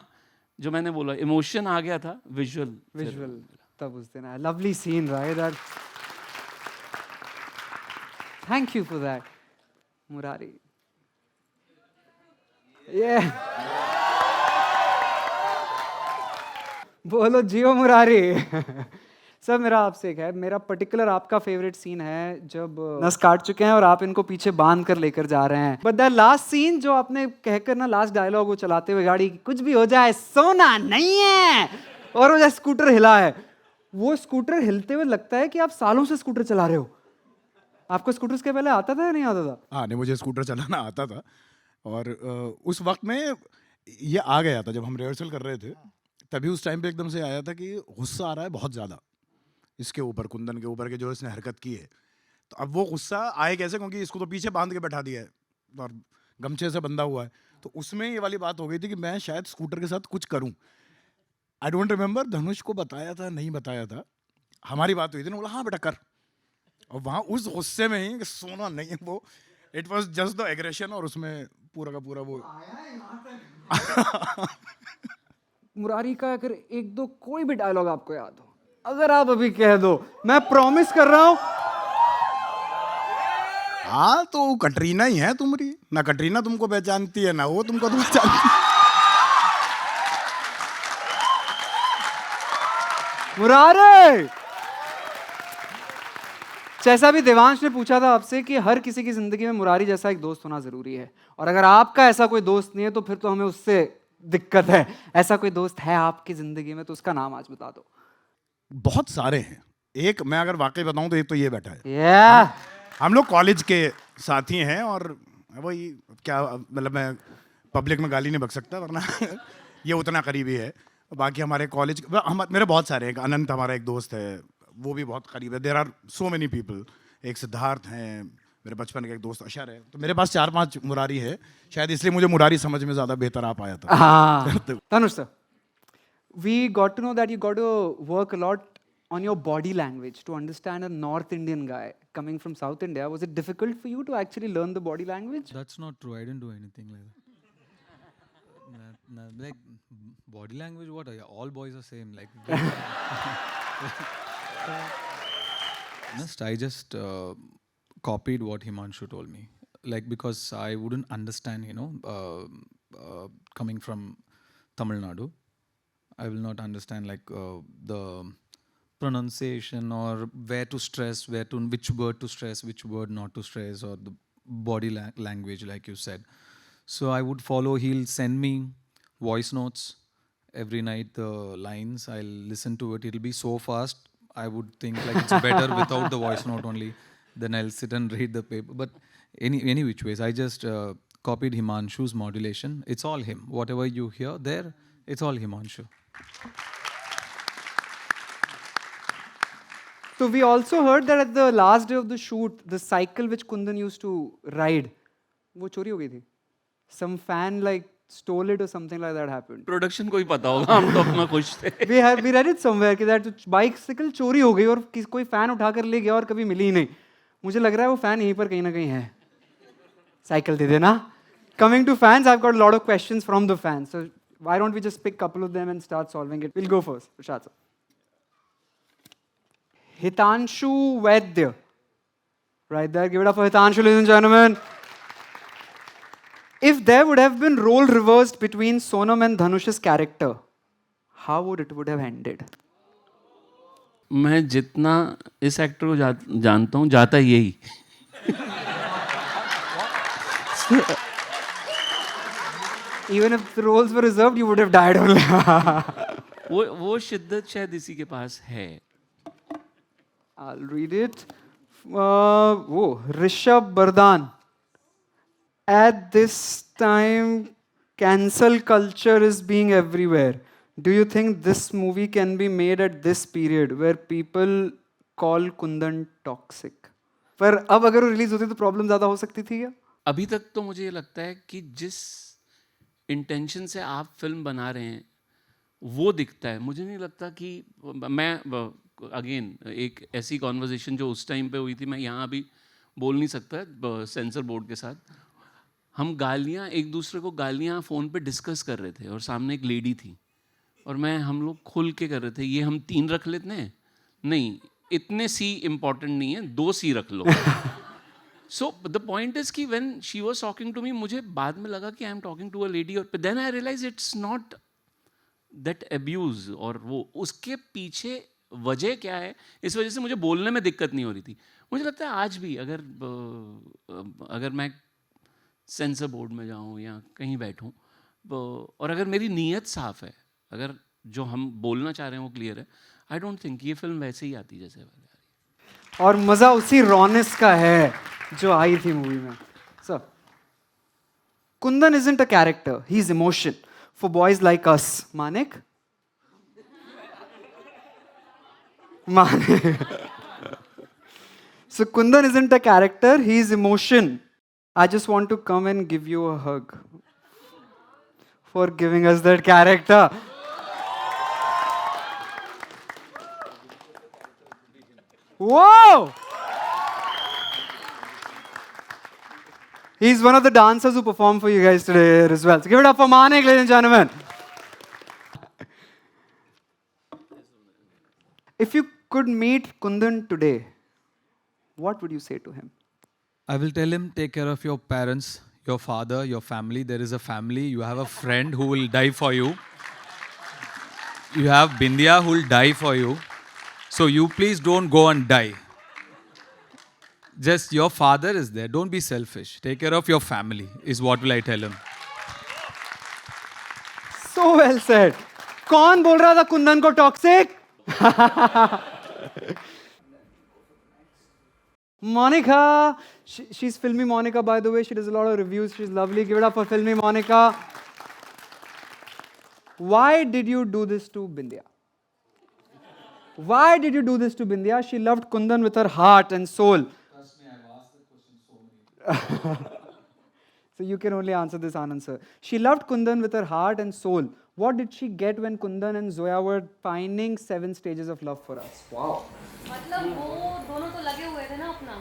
जो मैंने बोला इमोशन आ गया था विजुअल तब उस दिन आया. Lovely scene right. Thank you for that Murari. बोलो जियो मुरारी. सर मेरा आपसे एक है, मेरा पर्टिकुलर आपका फेवरेट सीन है जब नस काट चुके हैं और आप इनको पीछे बांध कर लेकर जा रहे हैं. बट दैट लास्ट सीन जो आपने कहकर ना लास्ट डायलॉग वो चलाते हुए गाड़ी, कुछ भी हो जाए सोना नहीं है, और वो जैसे स्कूटर हिला है, वो स्कूटर हिलते हुए लगता है कि आप सालों से स्कूटर चला रहे हो. आपको स्कूटर के पहले आता था या नहीं आता था? हाँ नहीं, मुझे स्कूटर चलाना आता था. और उस वक्त में ये आ गया था जब हम रिहर्सल कर रहे थे, तभी उस टाइम पे एकदम से आया था कि गुस्सा आ रहा है बहुत ज़्यादा इसके ऊपर, कुंदन के ऊपर, के जो इसने हरकत की है. तो अब वो गुस्सा आए कैसे, क्योंकि इसको तो पीछे बांध के बैठा दिया है और गमछे से बंधा हुआ है. तो उसमें ये वाली बात हो गई थी कि मैं शायद स्कूटर के साथ कुछ करूं. आई डोंट रिमेम्बर धनुष को बताया था नहीं बताया था, हमारी बात हुई थी ना, बोला हाँ बेटा कर, और वहाँ उस गुस्से में ही कि सोना नहीं है वो, it was just the aggression, और उसमें पूरा का पूरा वो मुरारी का अगर एक दो कोई भी डायलॉग आपको याद हो, अगर आप अभी कह दो, मैं प्रॉमिस कर रहा हूं। हाँ तो कटरीना ही है तुम्हारी, ना कटरीना तुमको पहचानती है ना वो तुमको तो पहचानती है। मुरारे, जैसा भी देवांश ने पूछा था आपसे कि हर किसी की जिंदगी में मुरारी जैसा एक दोस्त होना जरूरी है, और अगर आपका ऐसा कोई दोस्त नहीं है तो फिर तो हमें उससे दिक्कत है। ऐसा कोई दोस्त है आपकी जिंदगी में तो उसका नाम आज बता दो। बहुत सारे हैं, एक मैं अगर वाकई बताऊं तो एक तो ये बैठा है, yeah. हम लोग कॉलेज के साथी हैं, और वही क्या मतलब मैं पब्लिक में गाली नहीं बक सकता वरना ये उतना करीबी है। बाकी हमारे कॉलेज मेरे बहुत सारे हैं, एक अनंत हमारा एक दोस्त है, वो भी बहुत करीब है। There are so many people, एक सिद्धार्थ हैं, मेरे बचपन का एक दोस्त अशर है, तो मेरे पास 4-5 मुरारी है, शायद इसलिए मुझे मुरारी समझ में ज़्यादा बेहतर आ पाया था। हाँ। Tanush sir, we got to know that you got to work a lot on your body language to understand a North Indian guy coming from South India. Was it difficult for you to actually learn the body language? That's not true. I didn't do anything like that. Like body language, what? All boys are same. Like, I just copied what Himanshu told me. Like because I wouldn't understand, coming from Tamil Nadu, I will not understand like the pronunciation or where to stress, which word to stress, which word not to stress, or the body language, like you said. So I would follow. He'll send me voice notes every night. The lines, I'll listen to it. It'll be so fast. I would think like it's better without the voice note only. Then I'll sit and read the paper. But any which ways, I just copied Himanshu's modulation. It's all him. Whatever you hear there, it's all Himanshu. So we also heard that at the last day of the shoot, the cycle which Kundan used to ride, वो चोरी हो गई थी. Some fan like stole it or something like that happened. Production को ही पता होगा, हम तो अपना खुश थे। We read it somewhere कि that bicycle चोरी हो गई और कोई fan उठाकर ले गया और कभी मिली ही नहीं. मुझे लग रहा है वो fan यहीं पर कहीं ना कहीं है. Cycle दे देना. Coming to fans, I've got a lot of questions from the fans. So why don't we just pick a couple of them and start solving it? We'll go first. Rashad sir. Hitanshu Vaidya. Right there. Give it up for Hitanshu, ladies and gentlemen. If there would have been role reversed between Sonam and Dhanush's character, how would it would have ended? मैं जितना इस actor को जानता हूँ, जाता यही। Even if the roles were reserved, you would have died only. वो शिद्दत शायद इसी के पास है। I'll read it. Rishabh Bardhan. At this time, cancel culture is being everywhere. Do you think this movie can be made at this period where people call Kundan toxic? पर अब अगर वो रिलीज होती तो प्रॉब्लम ज्यादा हो सकती थी क्या? अभी तक तो मुझे ये लगता है कि जिस इंटेंशन से आप फिल्म बना रहे हैं वो दिखता है। मुझे नहीं लगता कि मैं अगेन एक ऐसी कॉन्वर्जेशन जो उस टाइम पे हुई थी मैं यहाँ अभी बोल नहीं सकता सेंसर बोर्ड के साथ। हम गालियाँ एक दूसरे को गालियाँ फ़ोन पे डिस्कस कर रहे थे और सामने एक लेडी थी और हम लोग खुल के कर रहे थे, ये हम 3 रख लेते हैं, नहीं इतने सी इम्पॉर्टेंट नहीं है, 2 सी रख लो। सो द पॉइंट इज कि when she was talking to me, मुझे बाद में लगा कि I am talking to a lady, और then I realise it's not that abuse, और वो उसके पीछे वजह क्या है, इस वजह से मुझे बोलने में दिक्कत नहीं हो रही थी। मुझे लगता है आज भी अगर मैं सेंसर बोर्ड में जाऊँ या कहीं बैठूँ और अगर मेरी नीयत साफ है, अगर जो हम बोलना चाह रहे हैं वो क्लियर है, आई डोंट थिंक ये फिल्म वैसे ही आती जैसे वाली आ रही है। और मजा उसी रॉनेस का है जो आई थी मूवी में। Sir, Kundan isn't a character, he's emotion for boys like us. Manik? So Kundan isn't a character, he's emotion. I just want to come and give you a hug for giving us that character. Whoa! He's one of the dancers who performed for you guys today as well. So give it up for Manik, ladies and gentlemen. If you could meet Kundan today, what would you say to him? I will tell him, take care of your parents, your father, your family. There is a family. You have a friend who will die for you. You have Bindya who will die for you. So you please don't go and die. Just your father is there. Don't be selfish. Take care of your family is what will I tell him. So well said. कौन बोल रहा था कुंदन को toxic? Monica, she's Filmy Monica, by the way. She does a lot of reviews. She's lovely. Give it up for Filmy Monica. Why did you do this to Bindya? Why did you do this to Bindya? She loved Kundan with her heart and soul. Trust me, I've asked that question so many times. So you can only answer this, Anand sir. She loved Kundan with her heart and soul. What did she get when Kundan and Zoya were pining 7 stages of love for us? Wow. मतलब वो दोनों तो लगे हुए थे ना अपना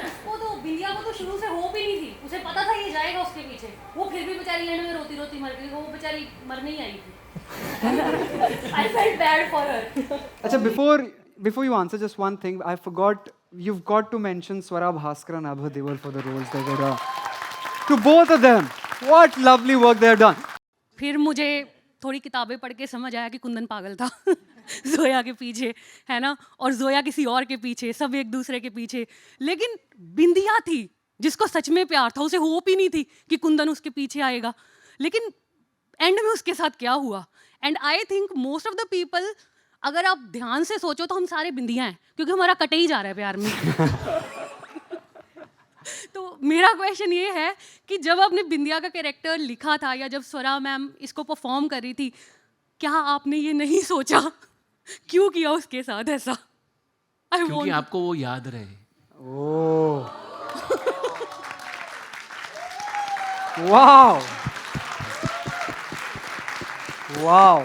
उसको तो बिंदिया को तो शुरू से होप ही नहीं थी उसे पता था ये जाएगा उसके पीछे वो फिर भी बेचारी एंड में रोती रोती मर गई वो बेचारी मरने ही आई थी I felt bad for her. Acha, before you answer, just one thing. I forgot. You've got to mention Swara Bhaskar and Abha Deol for the roles they were. To both of them, what lovely work they have done. फिर मुझे थोड़ी किताबें पढ़ के समझ आया कि कुंदन पागल था जोया के पीछे है ना और जोया किसी और के पीछे सब एक दूसरे के पीछे लेकिन बिंदिया थी जिसको सच में प्यार था उसे होप ही नहीं थी कि कुंदन उसके पीछे आएगा लेकिन एंड में उसके साथ क्या हुआ and I think most of the people अगर आप ध्यान से सोचो तो हम सारे बिंदिया हैं क्योंकि हमारा कटे ही जा रहा है प्यार में तो मेरा क्वेश्चन ये है कि जब आपने बिंदिया का कैरेक्टर लिखा था या जब स्वरा मैम इसको परफॉर्म कर रही थी क्या आपने ये नहीं सोचा क्यों किया उसके साथ ऐसा क्योंकि आपको वो याद रहे Oh. Wow. Wow.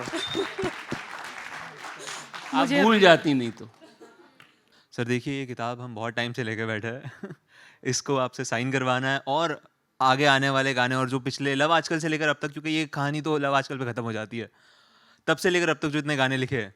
आप भूल जाती नहीं तो सर देखिए ये किताब हम बहुत टाइम से लेके बैठे हैं इसको आपसे साइन करवाना है और आगे आने वाले गाने और जो पिछले लव आजकल से लेकर अब तक क्योंकि ये कहानी तो लव आजकल पे ख़त्म हो जाती है तब से लेकर अब तक जो इतने गाने लिखे हैं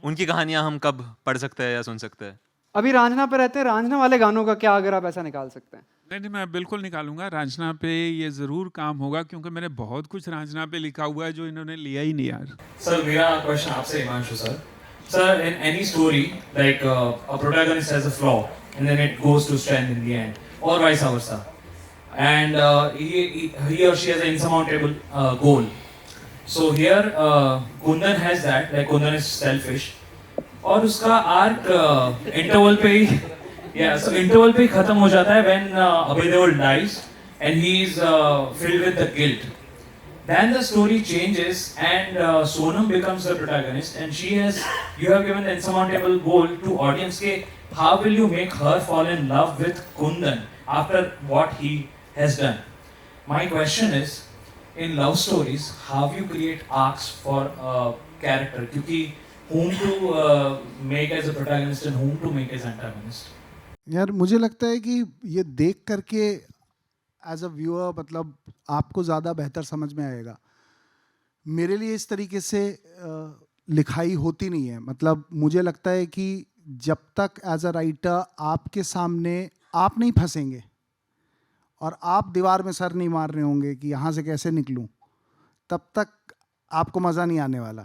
उनकी कहानियाँ हम कब पढ़ सकते हैं या सुन सकते हैं अभी रांझना पे रहते हैं रांझना वाले गानों का क्या अगर आप ऐसा निकाल सकते हैं नहीं मैं बिल्कुल निकालूंगा रांझना पे ये ज़रूर काम होगा क्योंकि मैंने बहुत कुछ रांझना पे लिखा हुआ है जो इन्होंने लिया ही नहीं यार सर मेरा क्वेश्चन आपसे Himanshu sir sir in any story like a protagonist has a flaw and then it goes to strength in the end और vice versa and he or she has an insurmountable goal. So here Kundan has that, like Kundan is selfish. और उसका arc interval पे ही so interval पे ही खत्म हो जाता है when Abhay Deol dies and he is filled with the guilt. Then the story changes and Sonam becomes the protagonist and you have given the insurmountable goal to audience के how will you make her fall in love with Kundan after what he has done. My question is, in love stories, how you create arcs for a character? क्योंकि whom to make as a protagonist and whom to make as antagonist. यार मुझे लगता है कि ये देख करके as a viewer मतलब आपको ज़्यादा बेहतर समझ में आएगा. मेरे लिए इस तरीके से लिखाई होती नहीं है. मतलब मुझे लगता है कि जब तक एज अ राइटर आपके सामने आप नहीं फंसेंगे और आप दीवार में सर नहीं मार रहे होंगे कि यहाँ से कैसे निकलूँ, तब तक आपको मज़ा नहीं आने वाला.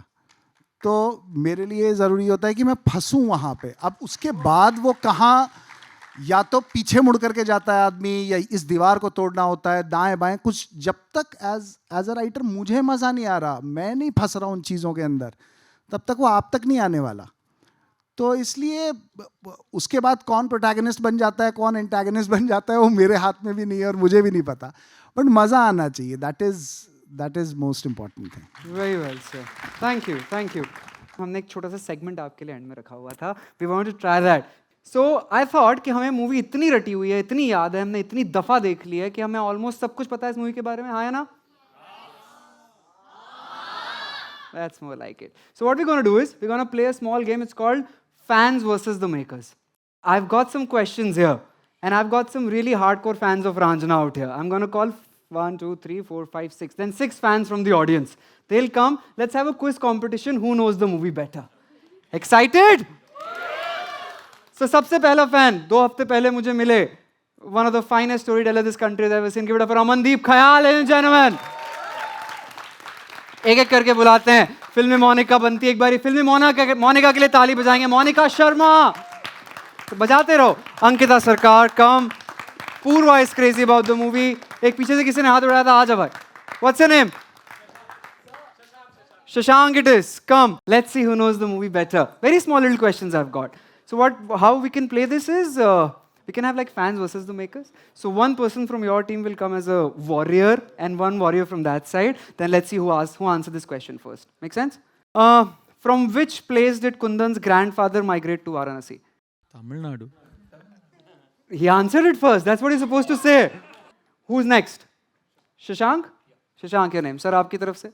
तो मेरे लिए ज़रूरी होता है कि मैं फंसूँ वहाँ पे. अब उसके बाद वो कहाँ या तो पीछे मुड़ करके जाता है आदमी या इस दीवार को तोड़ना होता है दाएं बाएं कुछ. जब तक एज अ राइटर मुझे मज़ा नहीं आ रहा, मैं नहीं फंस रहा उन चीज़ों के अंदर, तब तक वो आप तक नहीं आने वाला. तो इसलिए उसके बाद कौन प्रोटैगनिस्ट बन जाता है कौन एंटागनिस्ट बन जाता है वो मेरे हाथ में भी नहीं है और मुझे भी नहीं पता. बट मज़ा आना चाहिए. That is most important thing. Very well sir, thank you. हमने एक छोटा सा सेगमेंट आपके लिए एंड में रखा हुआ था. We want to try that. So I thought कि हमें मूवी इतनी रटी हुई है, इतनी याद है, हमने इतनी दफ़ा देख ली है कि हमें ऑलमोस्ट सब कुछ पता है इस मूवी के बारे में. हाँ या ना? That's more like it. So what we're going to do is we're going to play a small game. It's called fans versus the makers. I've got some questions here, and I've got some really hardcore fans of Ranjana out here. I'm going to call 1, 2, 3, 4, 5, 6, then 6 fans from the audience. They'll come. Let's have a quiz competition. Who knows the movie better? Excited? So, सबसे पहला fan, 2 हफ्ते पहले मुझे मिले. One of the finest storytellers this country has ever seen. Give it up for Amandeep Khayal, ladies and gentlemen. एक एक करके बुलाते हैं. फिल्म में मोनिका बनती है एक बारी. फिल्म में मोनिका के लिए ताली बजाएंगे. मोनिका शर्मा. तो बजाते रहो. अंकिता सरकार, come. Purva is crazy about the movie. एक पीछे से किसी ने हाथ उठाया था. आ जा भाई. What's your name? Shashank it is. Come. Let's see who knows the movie better. Very small little questions I've got. So how we can play this is, we can have like fans versus the makers. So one person from your team will come as a warrior and one warrior from that side. Then let's see who answers this question first. Make sense? From which place did Kundan's grandfather migrate to Varanasi? Tamil Nadu. He answered it first. That's what he's supposed to say. Who's next? Shashank? Shashank, your name. Sir, आपकी तरफ से?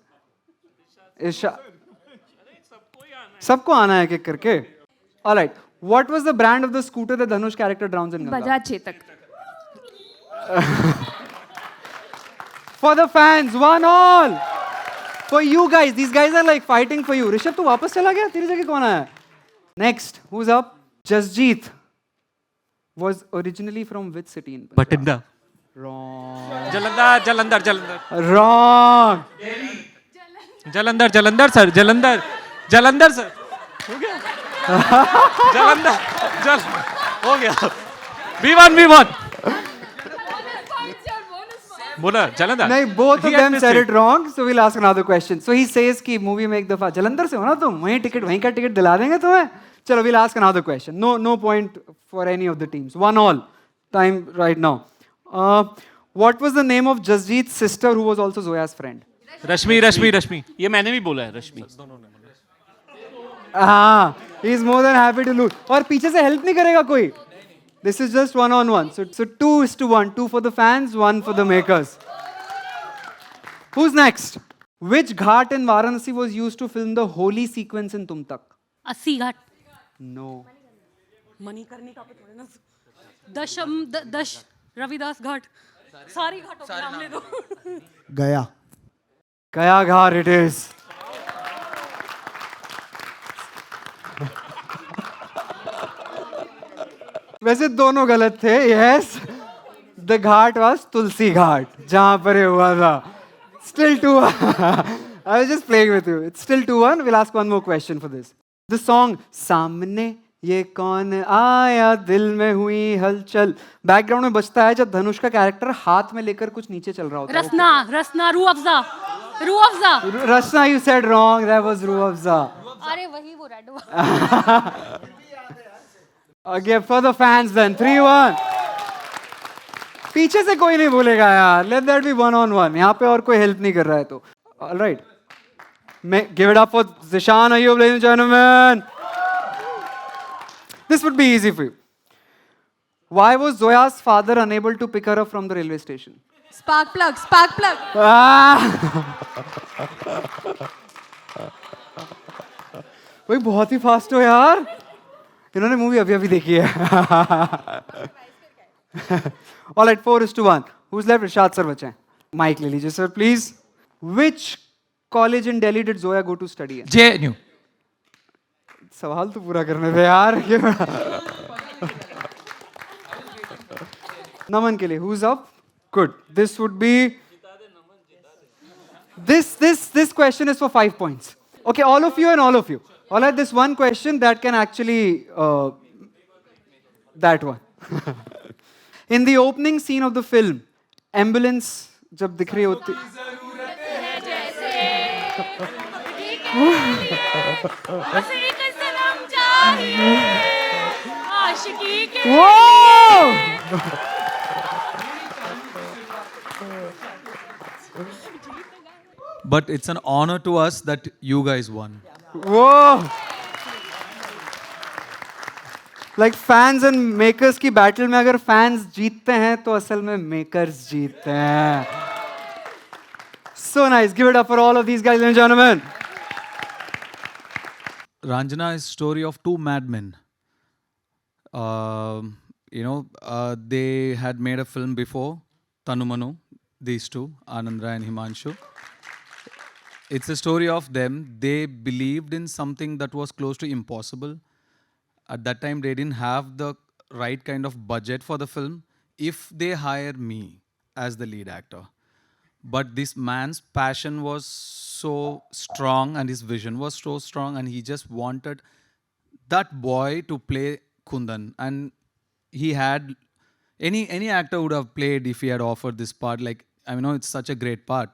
सबको आना है एक करके. All right. What was the brand of the scooter that Dhanush character drowns in Ganga? Bajaj Chetak. For the fans, 1-1. For you guys, these guys are like fighting for you. Rishabh, तू वापस चला गया? तेरी जगह कौन आया? Next, who's up? Jasjeet was originally from which city in Punjab? Batinda. Wrong. Jalandhar. Wrong. Jalandhar, sir. Jalandhar, sir. हो गया. Jalandhar. हो गया. We won. बोला Jalandhar. नहीं, both of them said it wrong, so we'll ask another question. So he says कि movie में एक दफा Jalandhar से हो ना तुम, वहीं का टिकट दिला देंगे तुम्हें. चलो, we'll ask another question. No point for any of the teams. 1-1. Time right now. What was the name of Jasjeet's sister who was also Zoya's friend? रश्मि. ये मैंने भी बोला है रश्मि. हाँ, he is more than happy to lose. और पीछे से help नहीं करेगा कोई. This is just 1-on-1. So 2-1. 2 for the fans, 1 for the makers. Who's next? Which ghat in Varanasi was used to film the holy sequence in Tum Tak? 80 Ghat. No. Manikarnika पे थोड़े ना. दश रविदास घाट. सारी घाटों के नाम ले दो. गया. Gaya Ghat it is. वैसे दोनों गलत थे. Yes, the ghat was Tulsi Ghat, जहाँ पर ये हुआ था. Still 2-1. I was just playing with you. It's still 2-1. We'll ask one more question for this. The song सामने ये कौन आया दिल में हुई हलचल बैकग्राउंड में बजता है जब धनुष का कैरेक्टर हाथ में लेकर कुछ नीचे चल रहा होता है. रसना रूह अफ़ज़ा. रसना, you said wrong. That was Rooh Afza. अरे वही वो रेड वाला. Okay, for the fans then. 3-1. पीछे से कोई नहीं भूलेगा यार. Let that be 1-on-1. यहाँ पे और कोई हेल्प नहीं कर रहा है तो. All right. Give it up for Zishan Ayyub, ladies and gentlemen. This would be easy for you. Why was Zoya's father unable to pick her up from the railway station? Spark plug. भाई बहुत ही fast हो यार. इन्होंने movie अभी देखी है. All right, 4-1. Who's left? Rishad sir बचे हैं. Mic ले लीजिए sir, please. Which college in Delhi did Zoya go to study in? JNU. सवाल तो पूरा करने दे यार. नमन के लिए. Who's up? Good. This would be. This question is for 5 points. Okay, all of you and all of you. All right, this one question that can actually that one. In the opening scene of the film, ambulance जब दिख रही होती. Whoa! But it's an honor to us that you guys won. Whoa! Like fans and makers की battle में अगर fans जीतते हैं तो असल में makers जीतते हैं. So nice. Give it up for all of these guys and gentlemen. Ranjana is story of two madmen. They had made a film before, Tanu Manu, these two, Anand Rai and Himanshu. It's a story of them. They believed in something that was close to impossible. At that time, they didn't have the right kind of budget for the film. If they hire me as the lead actor, but this man's passion was so strong and his vision was so strong, and he just wanted that boy to play Kundan. And he had any actor would have played if he had offered this part. Like, I know it's such a great part,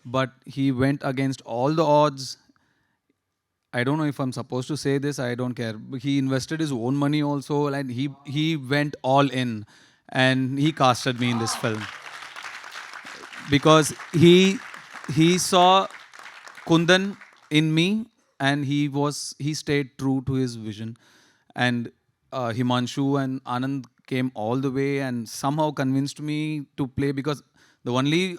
but he went against all the odds. I don't know if I'm supposed to say this, I don't care. But he invested his own money also, and he went all in, and he casted me in this film. Because he saw Kundan in me, and he stayed true to his vision. And Himanshu and Anand came all the way and somehow convinced me to play, because the only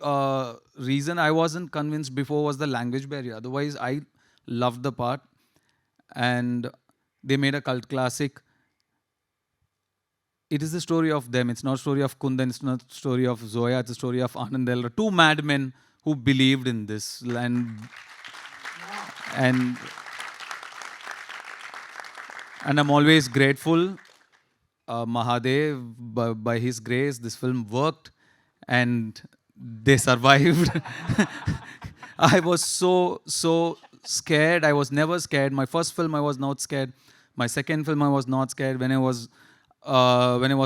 reason I wasn't convinced before was the language barrier. Otherwise, I loved the part. And they made a cult classic. It is the story of them. It's not a story of Kundan. It's not a story of Zoya. It's a story of Anand Delra. Two madmen who believed in this. And I'm always grateful. Mahadev, by his grace, this film worked and they survived. I was so scared. I was never scared. My first film, I was not scared. My second film, I was not scared. When I was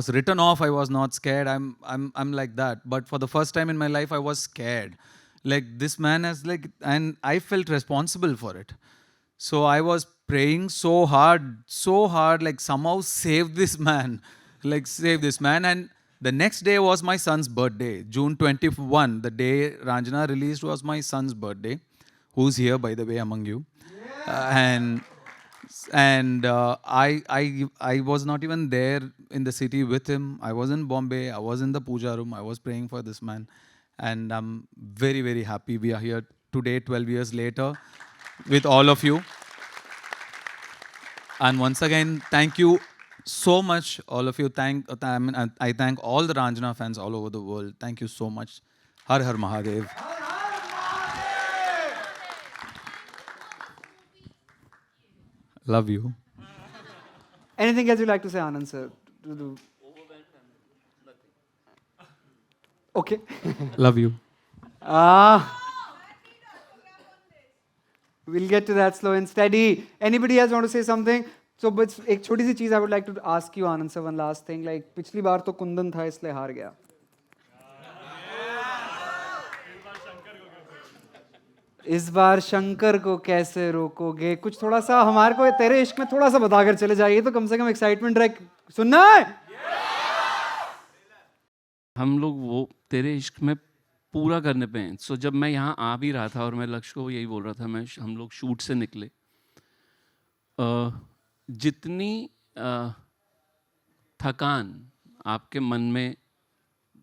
written off, I was not scared. I'm like that. But for the first time in my life, I was scared. Like, this man has and I felt responsible for it. So I was praying so hard, like, somehow save this man. Like, save this man. And the next day was my son's birthday, June 21. The day Ranjana released was my son's birthday, who's here, by the way, among you. I was not even there in the city with him. I was in Bombay. I was in the puja room. I was praying for this man. And I'm very, very happy we are here today, 12 years later, with all of you. And once again, thank you so much, all of you. I thank all the Ranjana fans all over the world. Thank you so much. Har Har Mahadev. Love you. Anything else you'd like to say, Anand sir? Okay. Love you. We'll get to that slow and steady. Anybody else want to say something? So, but एक छोटी सी चीज I would like to ask you, Anand sir, one last thing. Like, पिछली बार तो कुंदन था इसलिए हार गया. इस बार शंकर को कैसे रोकोगे? कुछ थोड़ा सा हमारे को तेरे इश्क में थोड़ा सा बताकर चले जाइए तो कम से कम एक्साइटमेंट रहे. सुनना है? हम लोग वो तेरे इश्क में पूरा करने पे हैं. सो जब मैं यहाँ आ भी रहा था और मैं लक्ष्य को यही बोल रहा था, हम लोग शूट से निकले, जितनी थकान आपके मन में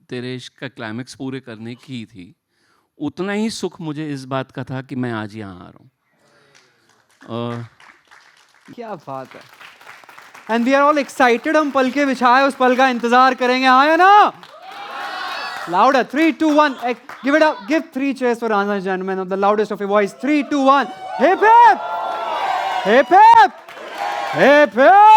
तेरे इश्क का क्लाइमेक्स पूरे करने की थी, उतना ही सुख मुझे इस बात का था कि मैं आज यहाँ आ रहा हूँ. क्या बात है. And we are all excited. हम पल के बिछाए उस पल का इंतजार करेंगे. हाँ या ना? Louder. 3, 2, 1. Give it up. Give 3 cheers for Ranjana, gentlemen, of the loudest of your voice. 3, 2, 1. Hip hip! Hip hip! Hip hip!